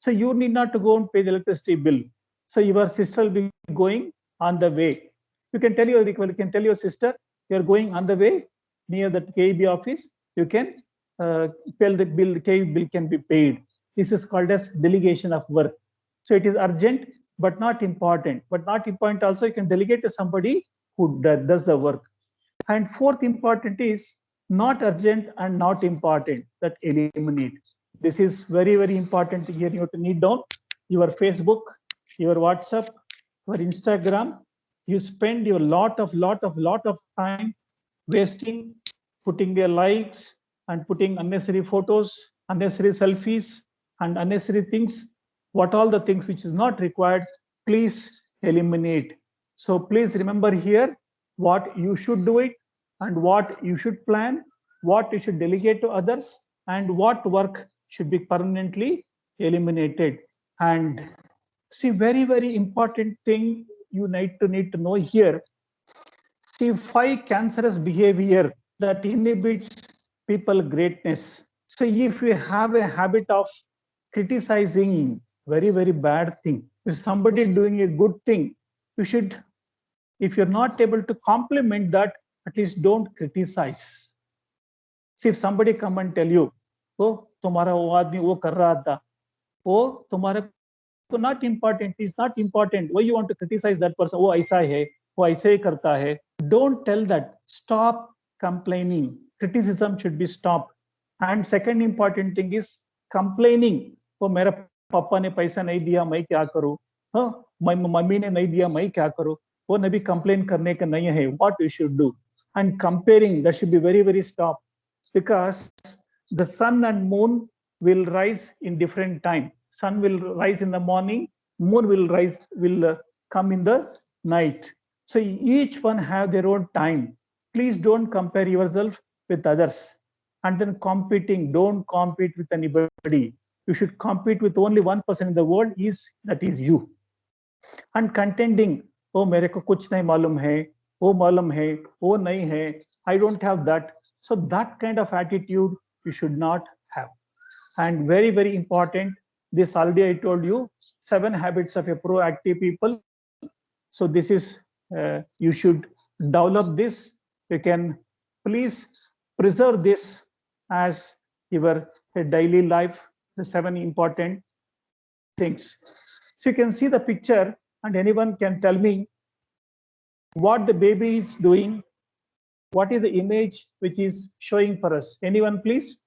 So you need not to go and pay the electricity bill. So your sister will be going on the way. You can tell your sister, you are going on the way near the KEB office. You can pay the bill. The KEB bill can be paid. This is called as delegation of work. So it is urgent but not important. But not important also, you can delegate to somebody who does the work. And fourth important is not urgent and not important, that eliminate. This is very, very important here. You have to need down your Facebook, your WhatsApp, your Instagram. You spend your lot of time wasting, putting their likes and putting unnecessary photos, unnecessary selfies, and unnecessary things. What all the things which is not required, please eliminate. So please remember here what you should do it and what you should plan, what you should delegate to others, and what work should be permanently eliminated. And see, very important thing you need to know here. See, 5 cancerous behavior that inhibits people greatness. So if you have a habit of criticizing, very bad thing. If somebody doing a good thing, you should, if you're not able to compliment that, at least don't criticize. See, if somebody come and tell you, oh, तुम्हारा वो आदमी वो कर रहा था, वो तुम्हारे को not important, it's not important. Why you want to criticize that person? वो ऐसा है, वो ऐसे ही करता है. Don't tell that. Stop complaining. Criticism should be stopped. And second important thing is complaining. वो मेरा पापा ने पैसा नहीं दिया, मैं क्या करूं? हाँ, मम्मी ने नहीं दिया, मैं क्या करूं? वो नबी complain करने का नहीं है. What you should do? And comparing, that should be very stopped, because the sun and moon will rise in different time. Sun will rise in the morning, moon will come in the night. So each one have their own time. Please don't compare yourself with others. And then competing, don't compete with anybody. You should compete with only one person in the world, that is you. And contending, oh, मेरे को कुछ नहीं मालूम है, वो मालूम है, वो नहीं है, I don't have that. So that kind of attitude you should not have. And very important, this already I told you, 7 habits of a proactive people. So this is, you should develop this. You can please preserve this as your daily life, the 7 important things. So you can see the picture, and anyone can tell me what the baby is doing. What is the image which is showing for us? Anyone, please?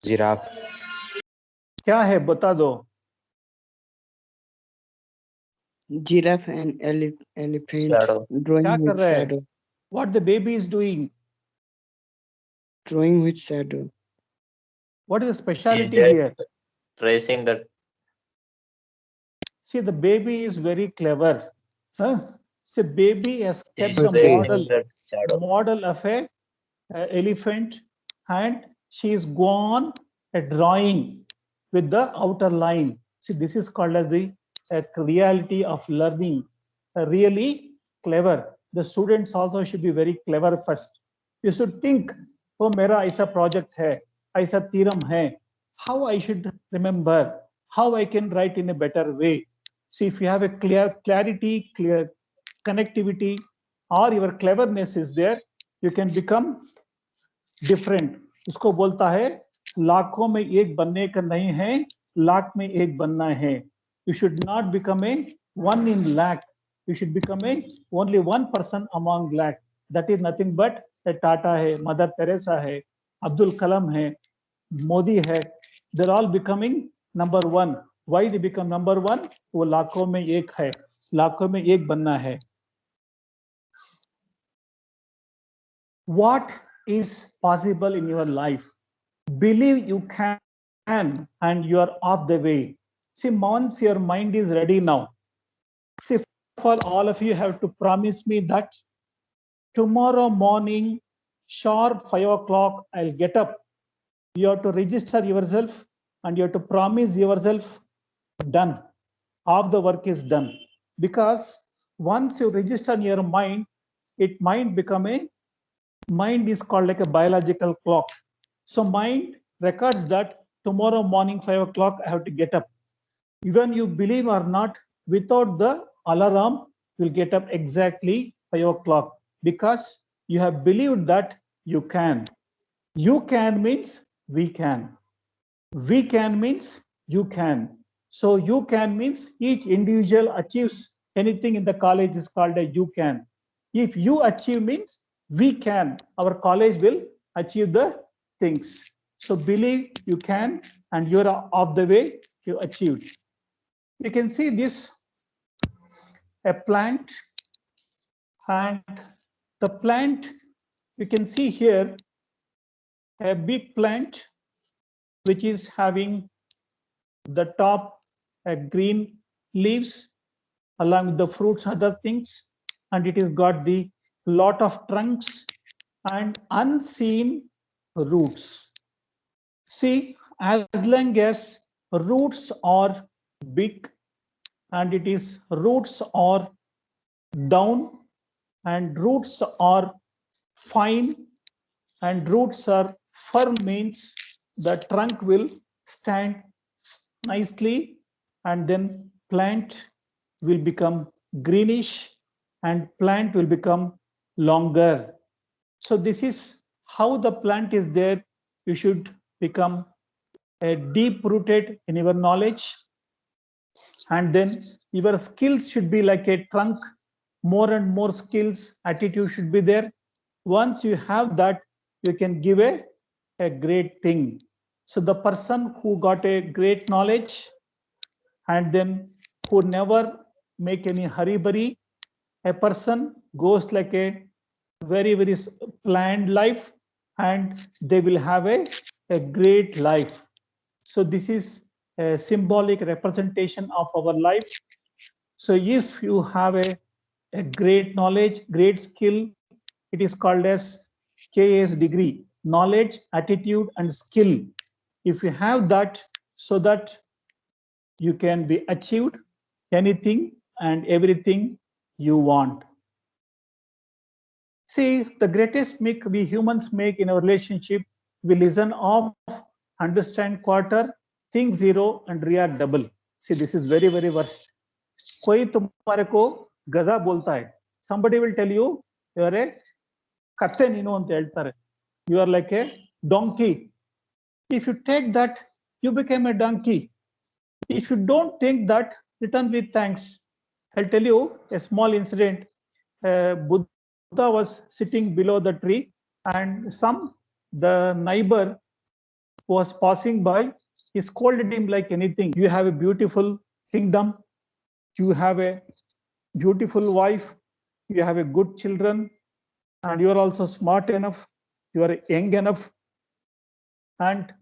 Giraffe. क्या है बता दो? Giraffe and elephant Shadow. drawing क्या कर with रहा है? shadow. What the baby is doing? Drawing with shadow. What is the She's speciality just here? tracing the See, the baby is very clever. Huh? So baby has kept she's the tracing the shadow. model of a elephant, and she is gone a drawing with the outer line. See, this is called as the reality of learning. Really clever. The students also should be very clever first. You should think, oh, मेरा ऐसा project है, ऐसा theorem है. How I should remember? How I can write in a better way? See, if you have a clarity, clear connectivity, or your cleverness is there, you can become different. उसको बोलता है लाखों में एक बनने का नहीं है, लाख में एक बनना है. You should not become a one in lakh. You should become a only one person among lakh. That is nothing but a Tata है, Mother Teresa है, Abdul Kalam है, Modi है. They're all becoming number one. Why they become number one? वो लाखों में एक है, लाखों में एक बनना है. What is possible in your life? Believe you can, and you are off the way. See, once your mind is ready now, see, for all of you have to promise me that tomorrow morning, sharp 5 o'clock, I'll get up. You have to register yourself, and you have to promise yourself, done. Half the work is done. Because once you register in your mind, it might become a mind is called like a biological clock. So mind records that tomorrow morning 5 o'clock I have to get up. Even you believe or not, without the alarm, you'll get up exactly 5 o'clock, because you have believed that you can. You can means we can. We can means you can. So you can means each individual achieves anything in the college is called a you can. If you achieve means we can, our college will achieve the things. So believe you can, and you're off the way, you achieved. You can see this, a plant, and the plant, you can see here a big plant which is having the top green leaves along with the fruits, other things, and it has got the lot of trunks and unseen roots. See, as long as roots are big and it is roots are down and roots are fine and roots are firm, means the trunk will stand nicely and then plant will become greenish and plant will become longer. So this is how the plant is there. You should become deep rooted in your knowledge, and then your skills should be like a trunk. More and more skills, attitude should be there. Once you have that, you can give a great thing. So the person who got a great knowledge and then who never make any hurry-burry, a person goes like a very planned life and they will have a great life. So this is a symbolic representation of our life. So if you have a great knowledge, great skill, it is called as KS degree, knowledge, attitude, and skill. If you have that, so that you can be achieved anything and everything you want. See, the greatest make we humans make in our relationship, we listen off, understand quarter, think zero, and react double. See, this is very worst. कोई तुम्हारे को गधा बोलता है, somebody will tell you you are a ಕತ್ತೆ ನೀನು ಅಂತ ಹೇಳ್ತಾರೆ, you are like a donkey. If you take that, you became a donkey. If you don't think that, return with thanks. I'll tell you a small incident. Buddha was sitting below the tree and the neighbor was passing by. He scolded him like anything. You have a beautiful kingdom, you have a beautiful wife, you have a good children, and you are also smart enough, you are young enough, and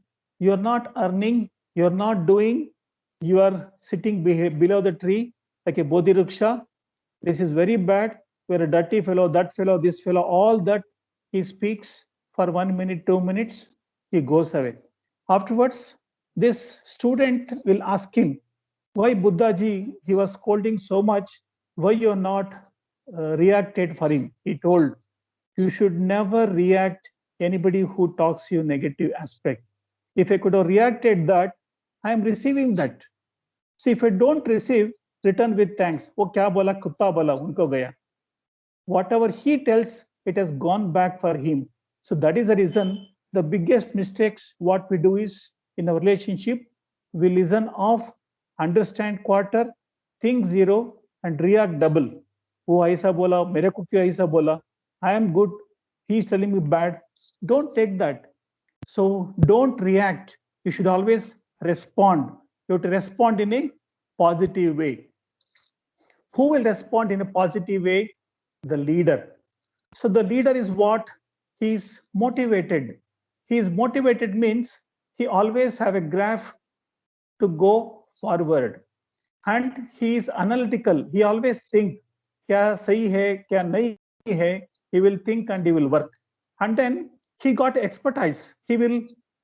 you are not earning, you are not doing, you are sitting below the tree like a bodhi ruksha. This is very bad. You are a dirty fellow, that fellow, this fellow, all that he speaks for 1 minute, 2 minutes, he goes away. Afterwards, this student will ask him, why Buddha ji, he was scolding so much, why you are not reacted for him? He told, you should never react anybody who talks you negative aspect. If I could have reacted that, I am receiving that. See, if I don't receive, return with thanks. वो क्या बोला, कुत्ता बोला, उनको गया. Whatever he tells, it has gone back for him. So that is the reason the biggest mistakes what we do is in a relationship, we listen off, understand quarter, think zero, and react double. वो ऐसा बोला, मेरे को क्यों ऐसा बोला? I am good, he is telling me bad. Don't take that. So don't react. You should always respond. You have to respond in a positive way. Who will respond in a positive way? The leader. So the leader is what? He is motivated. He is motivated means he always have a graph to go forward. And he is analytical. He always think, क्या सही है, क्या नहीं है. He will think and he will work. And then he got expertise. He will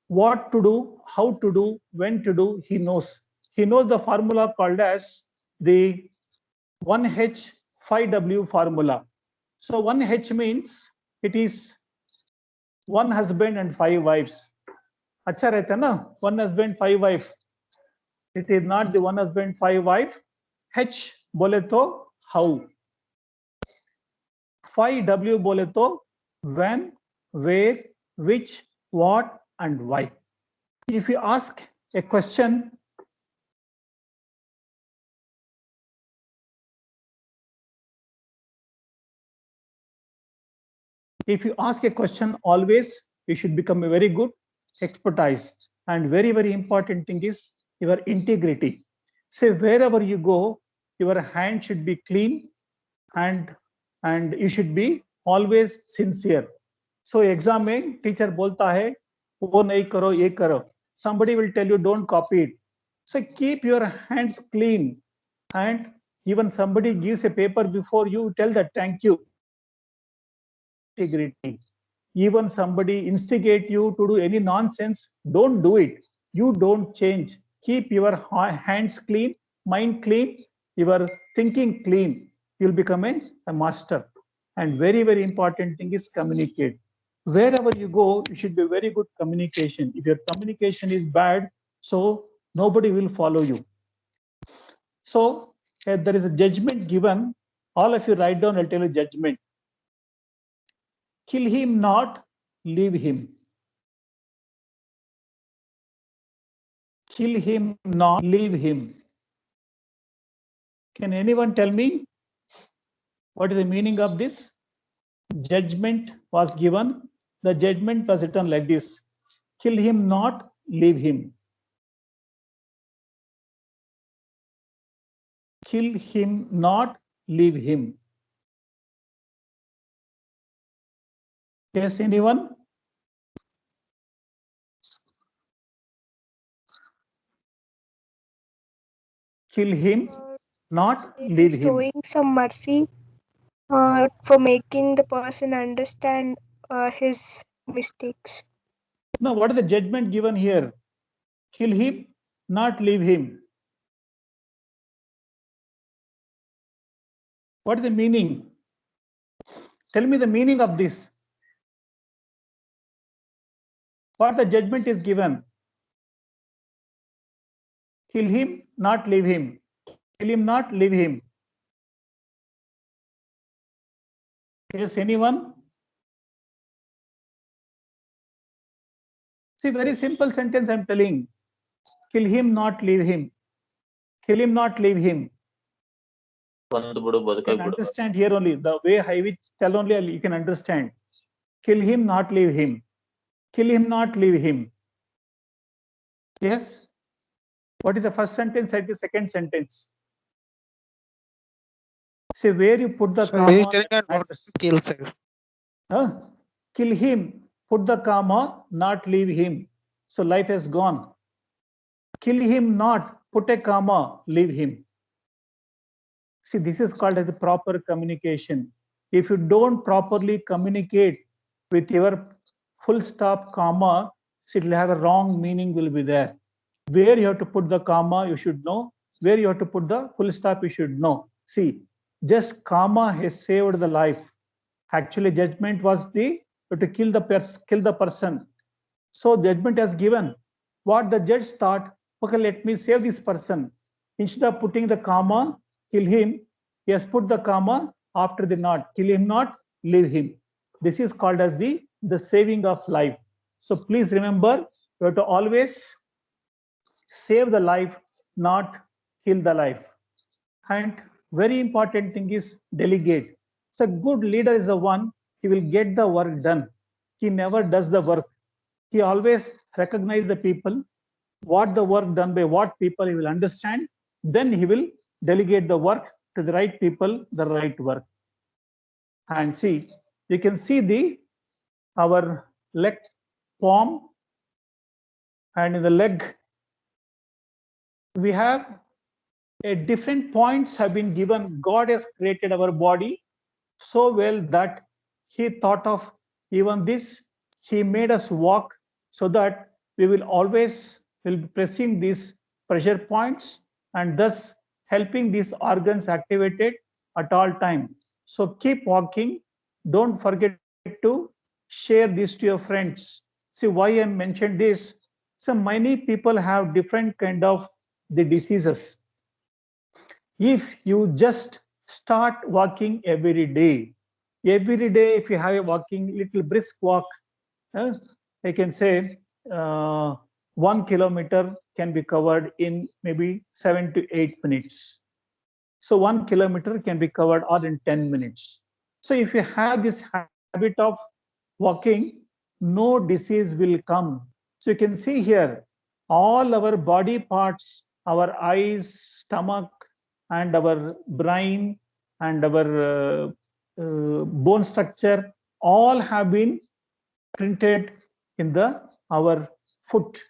what to do, how to do, when to do, he knows. He knows the formula called as the 1H 5W formula. So 1H means it is one husband and 5 wives. अच्छा रहता है ना, one husband 5 wife. It is not the one husband 5 wife. H बोले तो how. 5W बोले तो when, where, which, what, and why. If you ask a question, always you should become a very good expertise. And very important thing is your integrity. Say wherever you go, your hand should be clean and you should be always sincere. So exam में teacher बोलता है वो नहीं करो, ये करो. Somebody will tell you don't copy it. So keep your hands clean, and even somebody gives a paper before you, tell that thank you. Integrity. Even somebody instigate you to do any nonsense, don't do it. you don't change. Keep your hands clean, mind clean, your thinking clean. You'll become a master. And very, very important thing is communicate. Wherever you go, you should be very good communication. If your communication is bad, so nobody will follow you. So there is a judgment given. All of you write down, I'll tell you judgment. Kill him not, leave him. Kill him not, leave him. Can anyone tell me what is the meaning of this? Judgment was given. The judgment was written like this: kill him not, leave him. Kill him not, leave him. Yes, anyone? Kill him, not leave him. Showing some mercy for making the person understand his mistakes. Now, what is the judgment given here? Kill him, not leave him. What is the meaning? Tell me the meaning of this. What the judgment is given? Kill him, not leave him. Kill him, not leave him. Yes, anyone? See, very simple sentence I'm telling. Kill him, not leave him. Kill him, not leave him. You can understand here only. The way I will tell only you can understand. Kill him, not leave him. Kill him, not leave him. Yes? What is the first sentence and the second sentence? See where you put the comma. Kill, sir. Kill him, put the comma, not leave him. So life has gone. Kill him not, put a comma, leave him. See, this is called as the proper communication. If you don't properly communicate with your full stop comma, so it will have a wrong meaning will be there. Where you have to put the comma, you should know. Where you have to put the full stop, you should know. See, just comma has saved the life. Actually, judgment was to kill the person. So judgment has given. What the judge thought, okay, let me save this person. Instead of putting the comma, kill him, he has put the comma after the not. Kill him not, leave him. This is called as the saving of life. So please remember, you have to always save the life, not kill the life. And very important thing is delegate. So good leader is the one, he will get the work done. He never does the work. He always recognizes the people, what the work done by what people he will understand. Then he will delegate the work to the right people, the right work. And see, you can see our leg palm, and in the leg we have different points have been given. God has created our body so well that he thought of even this. He made us walk so that we will always be pressing these pressure points and thus helping these organs activated at all time. So keep walking. Don't forget to share this to your friends. See why I mentioned this. So many people have different kind of the diseases. If you just start walking every day if you have a walking little brisk walk, I can say 1 kilometer can be covered in maybe 7 to 8 minutes. So 1 kilometer can be covered all in 10 minutes. So if you have this habit of walking, no disease will come. So you can see here, all our body parts, our eyes, stomach, and our brain, and our bone structure, all have been printed in our foot.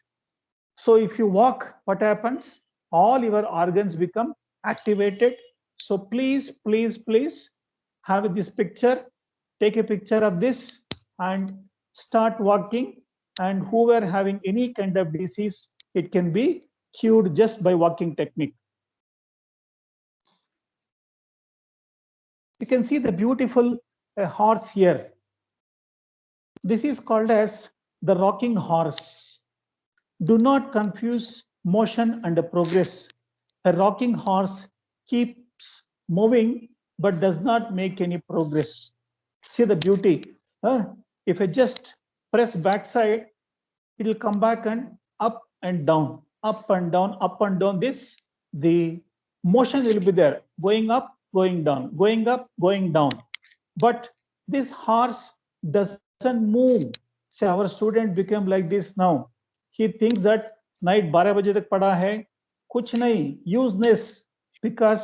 So if you walk, what happens? All your organs become activated. So please have this picture, take a picture of this and start walking. And who were having any kind of disease, it can be cued just by walking technique. You can see the beautiful horse here. This is called as the rocking horse. Do not confuse motion and progress. A rocking horse keeps moving but does not make any progress. See the beauty. If I just press backside, it will come back and up and down, up and down, up and down. The motion will be there, going up, going down, going up, going down. But this horse doesn't move. See, our student became like this now. He thinks that night 12 baje tak pada hai, kuch nahi, useless. Because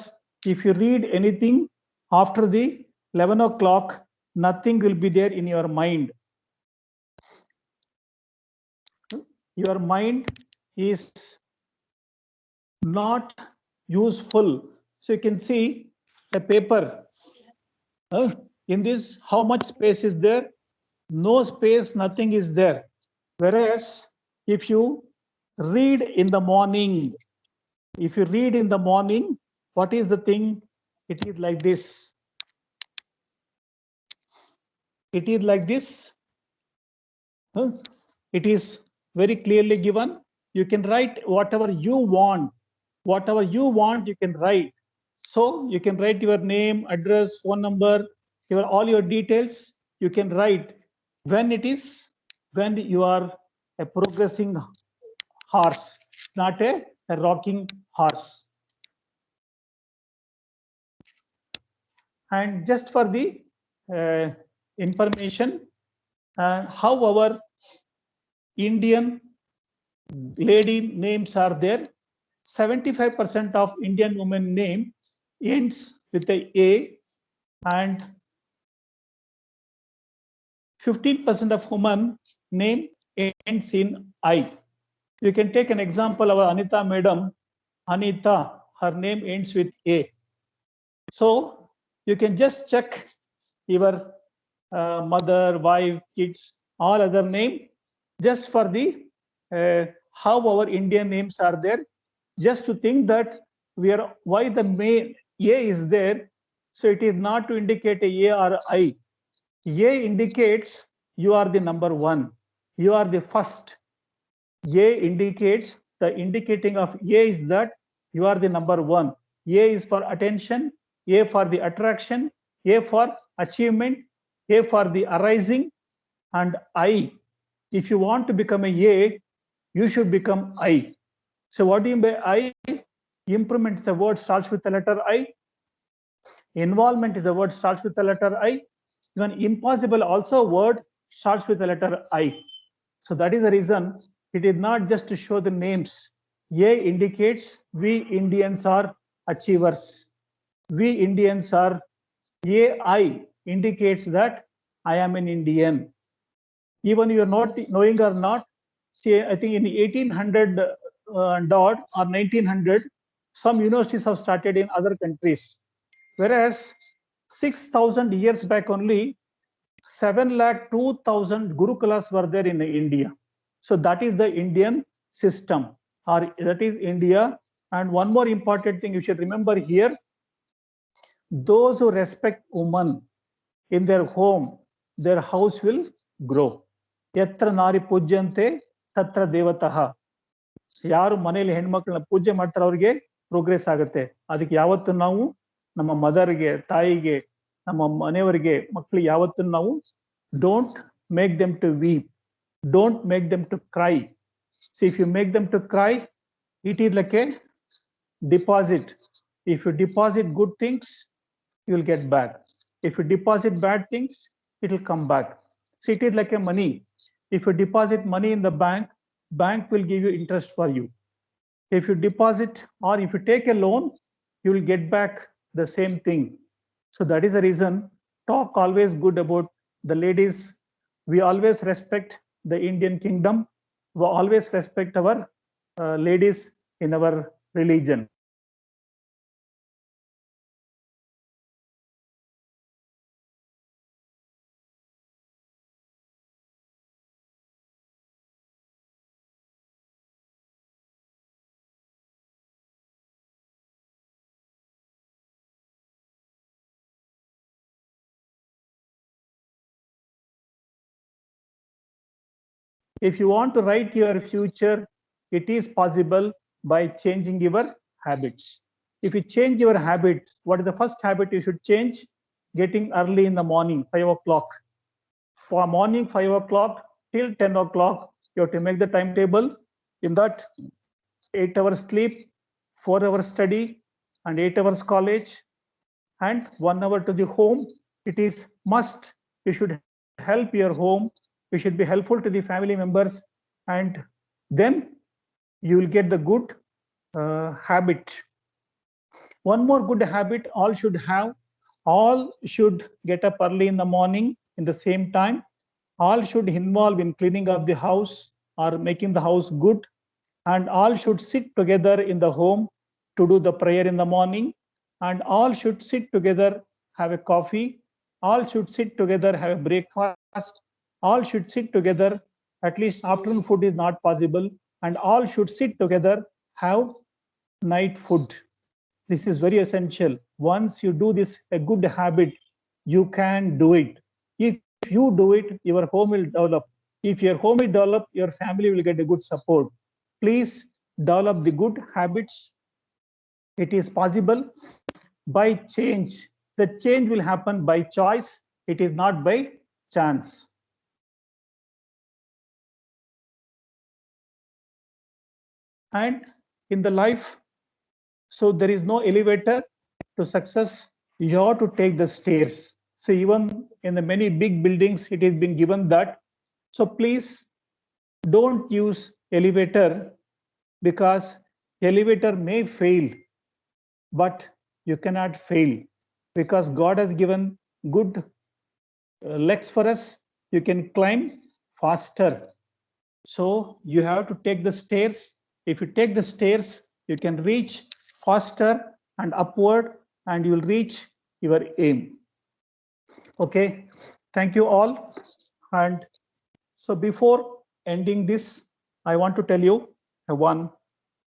if you read anything after the 11 o'clock, nothing will be there in your mind. Your mind is not useful. So you can see a paper. In this, how much space is there? No space, nothing is there. Whereas if you read in the morning, what is the thing? It is like this. It is like this. It is very clearly given. You can write whatever you want. Whatever you want, you can write. So you can write your name, address, phone number, all your details. You can write when you are a progressing horse, not a rocking horse. And just for the information, how our Indian lady names are there. 75% of Indian women name ends with A, and 15% of women name ends in I. You can take an example of Anita madam. Anita, her name ends with A. So you can just check your mother, wife, kids, all other name, just for the how our Indian names are there, just to think that why the main A is there. So it is not to indicate a or I. A indicates you are the number one, you are the first. A indicates, the indicating of A is that you are the number one. A is for attention, A for the attraction, A for achievement, A for the arising, and I. If you want to become A, you should become I. So what do you mean by I? Improvement is a word starts with the letter I. Involvement is a word starts with the letter I. Even impossible also a word starts with the letter I. So that is the reason it is not just to show the names. A indicates we Indians are achievers. We Indians are, AI indicates that I am an Indian. Even you are not knowing or not, see, I think in 1800 dot or 1900, some universities have started in other countries. Whereas 6,000 years back only, 7,02,000 Gurukulas were there in India. So that is the Indian system, or that is India. And one more important thing you should remember here, those who respect women in their home, their house will grow. Yatra nari pujyante tatra devataha. ಯಾರು ಮನೆಯಲ್ಲಿ ಹೆಣ್ಮಕ್ಳನ್ನ ಪೂಜೆ ಮಾಡ್ತಾರೆ ಅವ್ರಿಗೆ progress ಆಗುತ್ತೆ. ಅದಕ್ಕೆ ಯಾವತ್ತು ನಾವು ನಮ್ಮ ಮದರ್ಗೆ, ತಾಯಿಗೆ, ನಮ್ಮ ಮನೆಯವರಿಗೆ, ಮಕ್ಕಳಿಗೆ ಯಾವತ್ತು ನಾವು don't make them to weep, don't make them to cry. See, if you make them to cry, it is like a deposit. If you deposit good things, you will get back. If you deposit bad things, it will come back. So it is like a money. If you deposit money in the bank, bank will give you interest for you. If you deposit or if you take a loan, you will get back the same thing. So that is the reason talk always good about the ladies. We always respect the Indian kingdom. We always respect our ladies in our religion. If you want to write your future, it is possible by changing your habits. If you change your habits, what is the first habit you should change? Getting early in the morning, 5 o'clock. For morning 5 o'clock till 10 o'clock, you have to make the timetable. In that, 8 hours sleep, 4 hours study, and 8 hours college, and 1 hour to the home. It is must. You should help your home. You should be helpful to the family members, and then you will get the good habit. One more good habit all should have. All should get up early in the morning in the same time. All should involve in cleaning up the house or making the house good, and all should sit together in the home to do the prayer in the morning, and all should sit together, have a coffee, all should sit together, have a breakfast, all should sit together, at least afternoon food is not possible, and all should sit together, have night food. This is very essential. Once you do this, a good habit, you can do it. If you do it, your home will develop. If your home will develop, your family will get a good support. Please develop the good habits. It is possible by change. The change will happen by choice. It is not by chance. And in the life, so there is no elevator to success. You have to take the stairs. So even in the many big buildings, it is being given that. So please don't use elevator, because elevator may fail, but you cannot fail, because God has given good legs for us. You can climb faster. So you have to take the stairs. If you take the stairs, you can reach faster and upward, and you will reach your aim. Okay, thank you all. And so before ending this, I want to tell you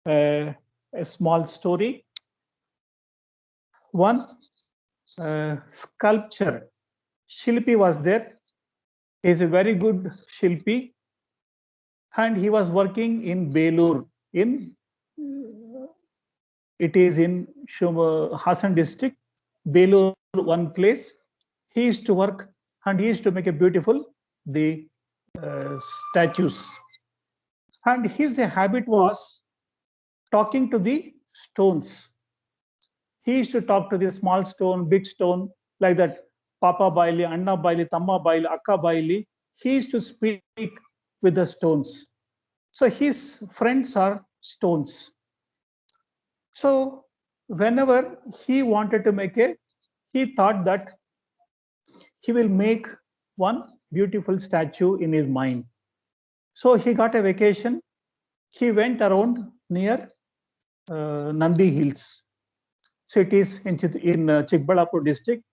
a small story. One sculpture, Shilpi was there. He is a very good Shilpi, and he was working in Belur. It is in Hassan district, Belur, one place. He used to work, and he used to make a beautiful statues. And his habit was talking to the stones. He used to talk to the small stone, big stone, like that. Papa Baili, Anna Baili, Tamma Baili, Akka Baili. He used to speak with the stones. So his friends are stones. So whenever he wanted to he thought that he will make one beautiful statue in his mind. So he got a vacation. He went around near Nandi Hills. So it is in Chikbalapur district.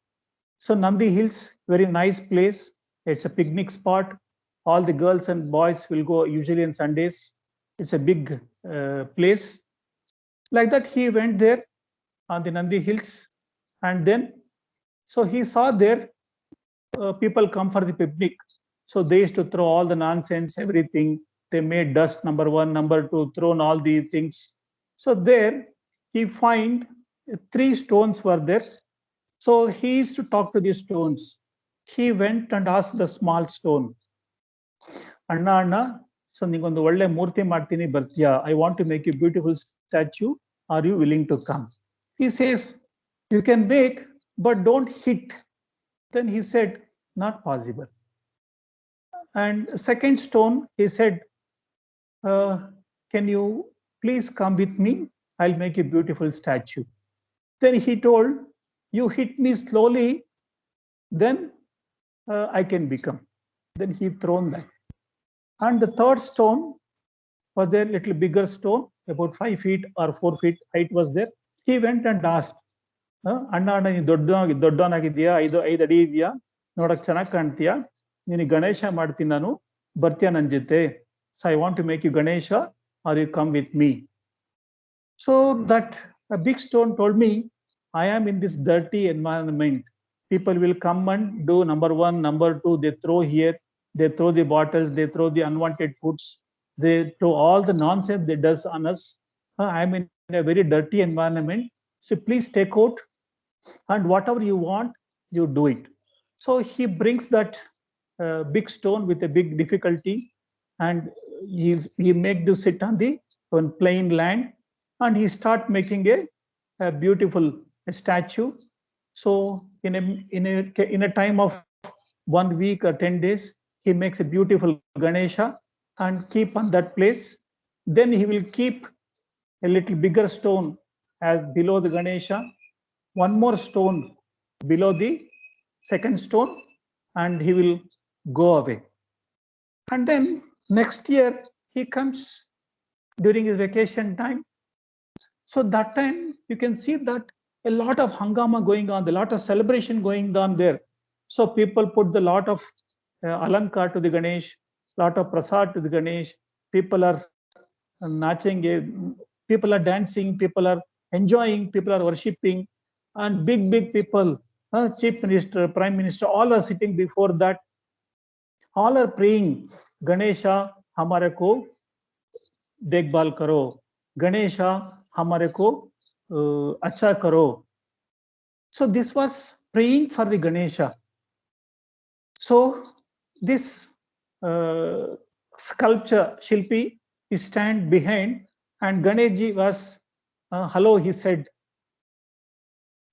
So Nandi Hills, very nice place. It's a picnic spot. All the girls and boys will go usually on Sundays. It's a big place. Like that, he went there on the Nandi Hills, and then so he saw there people come for the picnic. So they used to throw all the nonsense, everything. They made dust, number one, number two, thrown all the things. So there he find 3 stones were there. So he used to talk to the stones. He went and asked the small stone, Anna, so ningondu olle murti martini bartiya. I want to make a beautiful statue. Are you willing to come? He says, you can make, but don't hit. Then he said, not possible. And second stone, he said, can you please come with me? I'll make a beautiful statue. Then he told, you hit me slowly, then I can become. Then he thrown that. And the third stone was there, little bigger stone, about 5 feet or 4 feet height was there. He went and asked, Anna, ನೀನು ದೊಡ್ಡವನಾಗಿದ್ಯಾ, 5 ಅಡಿ ಇದೆಯಾ, ನೋಡಕ್ ಚೆನ್ನಾಗಿ ಕಾಣ್ತೀಯಾ, ನೀನು ಗಣೇಶ ಮಾಡ್ತೀನಿ ನಾನು, ಬರ್ತೀಯಾ ನನ್ನ ಜೊತೆ? So I want to make you Ganesha, or you come with me. So that a big stone told me, I am in this dirty environment. People will come and do number one, number two, they throw here. they throw the bottles, they throw the unwanted foods, they throw all the nonsense they does on us. I'm in a very dirty environment. So please take out and whatever you want, you do it. So he brings that big stone with a big difficulty, and he make to sit on plain land, and he start making a beautiful statue. So in a time of 1 week or 10 days, he makes a beautiful Ganesha and keep on that place. Then he will keep a little bigger stone as below the Ganesha, one more stone below the second stone, and he will go away. And then next year he comes during his vacation time. So that time you can see that a lot of hangama going on, a lot of celebration going on there. So people put the lot of alankar to the Ganesh, lot of prasad to the Ganesh. People are natching, people are dancing, people are enjoying, people are worshipping, and big people, chief minister, prime minister, all are sitting before that. All are praying, Ganesha, हमारे को देखभाल करो, Ganesha, हमारे को अच्छा करो. So this was praying for the Ganesha. So this sculpture, Shilpi, stand behind, and Ganeshji was, hello, he said.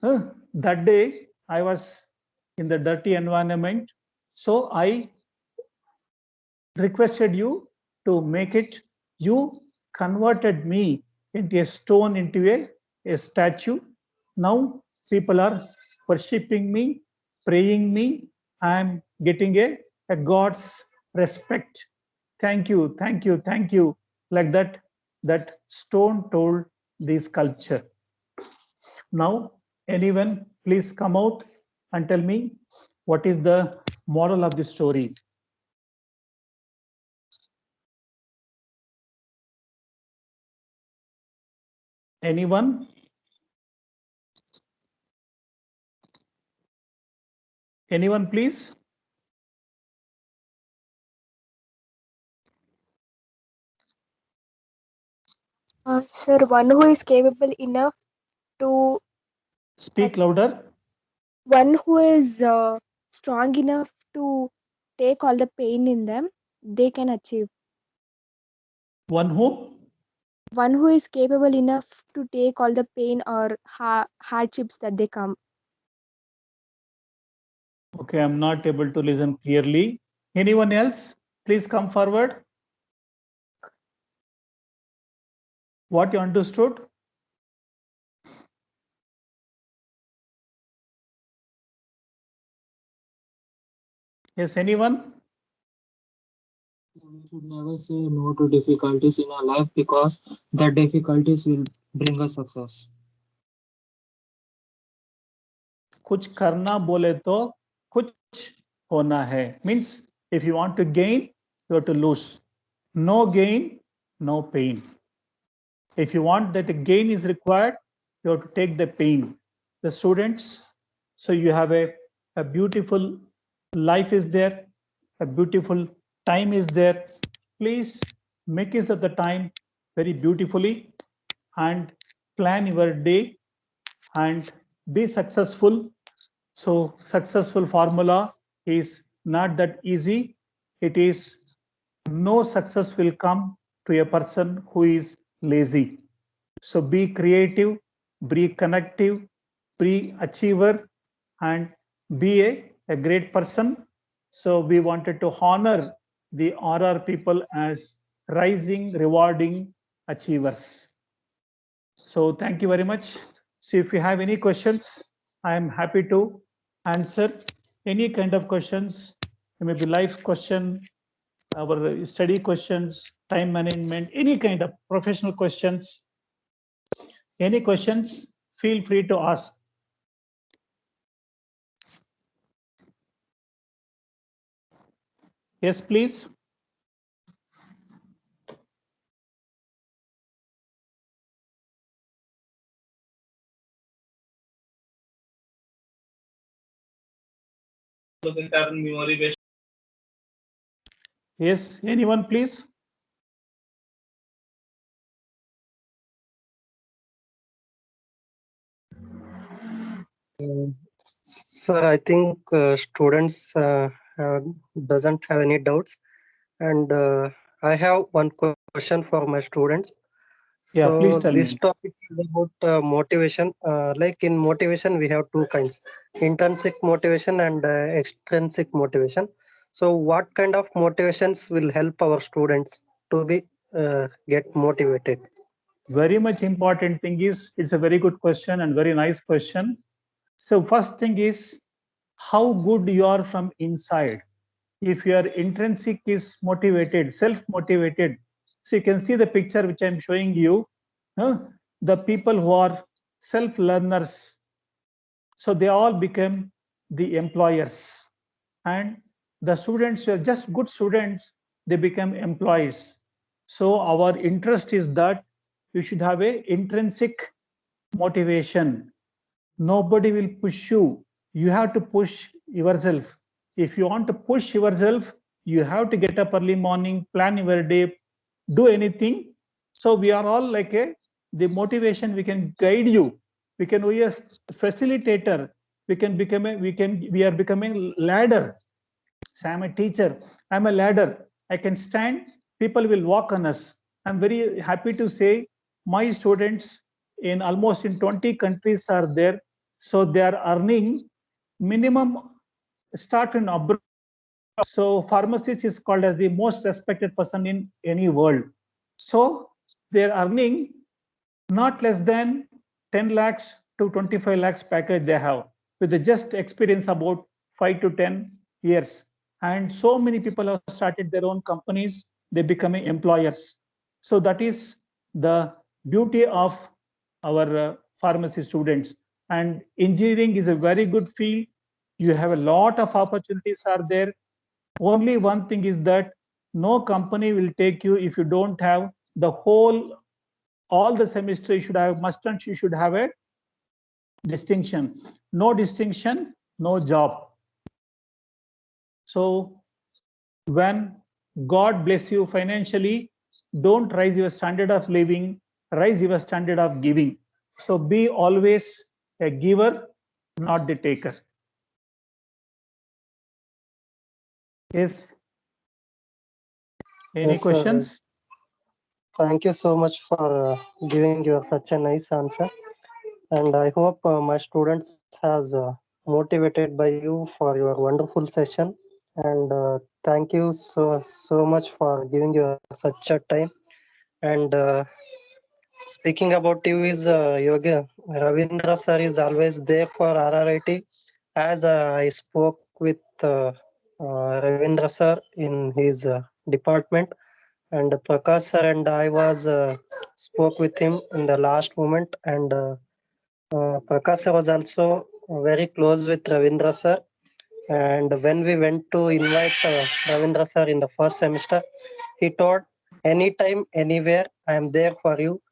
That day I was in the dirty environment, so I requested you to make it. You converted me into a stone, into a statue. Now people are worshipping me, praying me. I am getting a God's respect. Thank you, thank you, thank you. Like that, that stone told the sculpture. Now, anyone, please come out and tell me what is the moral of the story. Anyone? Anyone, please? Sir, one who is capable enough to Speak louder. One who is strong enough to take all the pain in them, they can achieve. One who? One who is capable enough to take all the pain or hardships that they come. Okay, I'm not able to listen clearly. Anyone else? Please come forward. What you understood? Yes, anyone? We should never say no to difficulties in our life, because the difficulties will bring us success. कुछ करना बोले तो कुछ होना है. Means if you want to gain, you have to lose. No gain, no pain. If you want that a gain is required, you have to take the pain. The students, so you have a beautiful life is there, a beautiful time is there. Please make use of the time very beautifully and plan your day and be successful. So successful formula is not that easy. It is no success will come to a person who is lazy. So be creative, be connective, be achiever, and be a great person. So we wanted to honor the RR people as rising, rewarding achievers. So thank you very much. So if you have any questions, I am happy to answer any kind of questions. It may be life question, our study questions, time management, any kind of professional questions. Any questions, feel free to ask. Yes, please. Yes, anyone please? Sir, I think students doesn't have any doubts, and I have one question for my students. Yeah, please So tell this me. topic is about motivation. Like in motivation, we have two kinds: intrinsic motivation and extrinsic motivation. So, what kind of motivations will help our students to be get motivated? Very much important thing is, it's a very good question and very nice question. So first thing is how good you are from inside. If your intrinsic is motivated, self-motivated, so you can see the picture which I'm showing you, the people who are self-learners, so they all become the employers, and the students who are just good students, they become employees. So our interest is that you should have a intrinsic motivation. Nobody will push you. You have to push yourself. If you want to push yourself, you have to get up early morning, plan your day, do anything. So we are all like the motivation, we can guide you. We can be a facilitator. We are becoming ladder. So I'm a teacher, I'm a ladder. I can stand, people will walk on us. I'm very happy to say my students in almost in 20 countries are there. So they are earning minimum start from abroad. So pharmacist is called as the most respected person in any world. So they're earning not less than 10 lakhs to 25 lakhs package they have with the just experience about 5 to 10 years. And so many people have started their own companies, they becoming employers. So that is the beauty of our pharmacy students. And engineering is a very good field. You have a lot of opportunities are there. Only one thing is that no company will take you if you don't have the whole, all the semester you should have, must and you should have a distinction. No distinction, no job. So when God bless you financially, don't raise your standard of living, raise your standard of giving. So be always a giver, not the taker. Yes. Any Yes, sir. questions? Thank you so much for giving your such a nice answer, and I hope my students has motivated by you for your wonderful session. And thank you so much for giving your such a time. And speaking about you is Yoga Ravindra sir is always there for RRIT. As I spoke with Ravindra sir in his department, and Prakash sir and I was spoke with him in the last moment, and Prakash sir was also very close with Ravindra sir. And when we went to invite Ravindra sir in the first semester, he told, anytime, anywhere, I am there for you.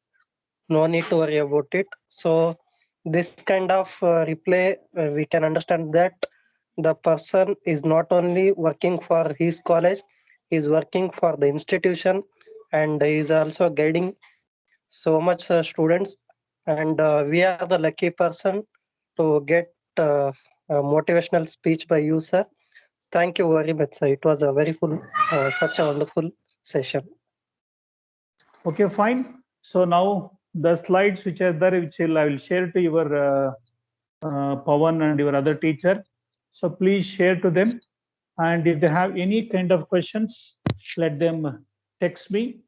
No need to worry about it. So this kind of replay, we can understand that the person is not only working for his college, he is working for the institution, and he is also guiding so much students. And we are the lucky person to get a motivational speech by you, sir. Thank you very much, sir. It was a very full, such a wonderful session. Okay, fine. So now the slides which are there, which I will share to your Pawan and your other teacher. So please share to them. And if they have any kind of questions, let them text me.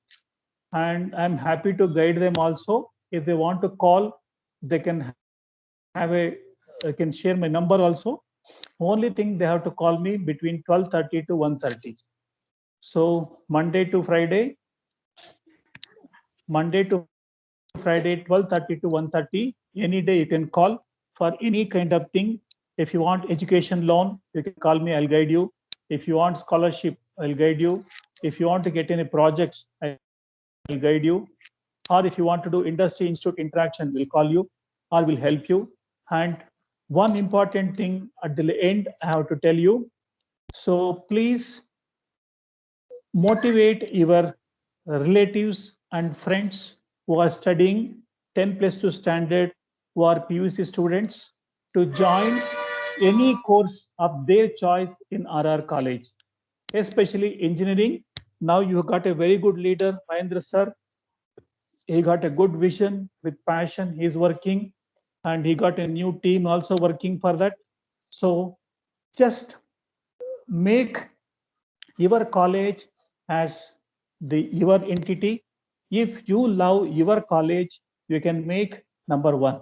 And I'm happy to guide them also. If they want to call, they can have I can share my number also. Only thing they have to call me between 12:30 to 1:30. So Monday to Friday, 12:30 to 1:30, any day you can call for any kind of thing. If you want education loan, you can call me, I'll guide you. If you want scholarship, I'll guide you. If you want to get any projects, I'll guide you. Or if you want to do industry institute interaction, we'll call you or will help you. And one important thing at the end, I have to tell you. So please motivate your relatives and friends who are studying 10+2 standard, who are PUC students, to join any course of their choice in RR College, especially engineering. Now you got a very good leader, Mahendra sir. He got a good vision with passion. He's working, and he got a new team also working for that. So just make your college as your entity. If you love your college, you can make number one.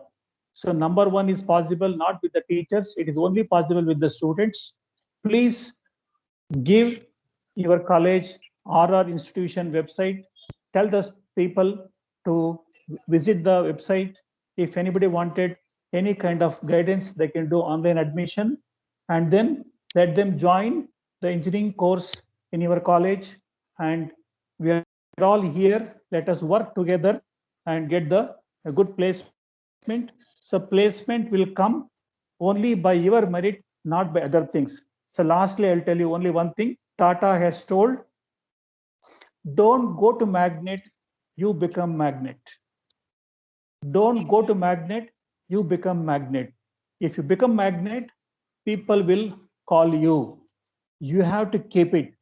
So number one is possible not with the teachers, it is only possible with the students. Please give your college or our institution website. Tell the people to visit the website. If anybody wanted any kind of guidance, they can do online admission, and then let them join the engineering course in your college. And we are all here. Let us work together and get a good placement. So placement will come only by your merit, not by other things. So lastly, I'll tell you only one thing. Tata has told, don't go to magnet, you become magnet. Don't go to magnet, you become magnet. If you become magnet, people will call you. You have to keep it.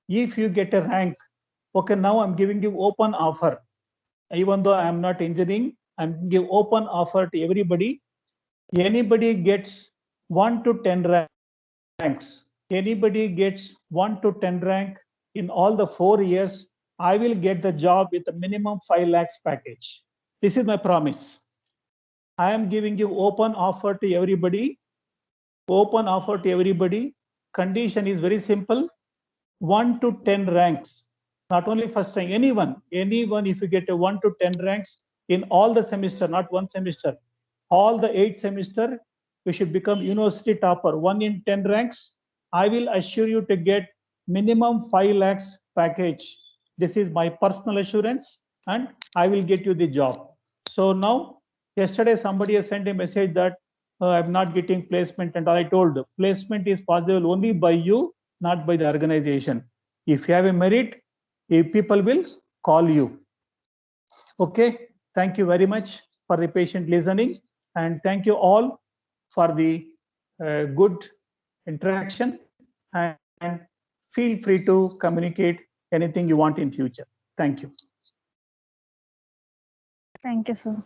If you get a rank, okay, now I'm giving you open offer. Even though I'm not engineering, I'm giving open offer to everybody. Anybody gets 1 to 10 ranks. Anybody gets 1 to 10 rank in all the 4 years, I will get the job with a minimum 5 lakhs package. This is my promise. I am giving you open offer to everybody. Open offer to everybody. Condition is very simple. 1 to 10 ranks. Not only first rank, anyone, if you get a 1 to 10 ranks in all the semester, not one semester, all the 8 semester, you should become university topper. 1 in 10 ranks, I will assure you to get minimum 5 lakhs package. This is my personal assurance, and I will get you the job. So now, yesterday somebody has sent a message that I'm not getting placement, and I told placement is possible only by you, not by the organization. If you have a merit, people will call you. Okay, thank you very much for the patient listening, and thank you all for the good interaction, and feel free to communicate anything you want in future. Thank you. Thank you, sir.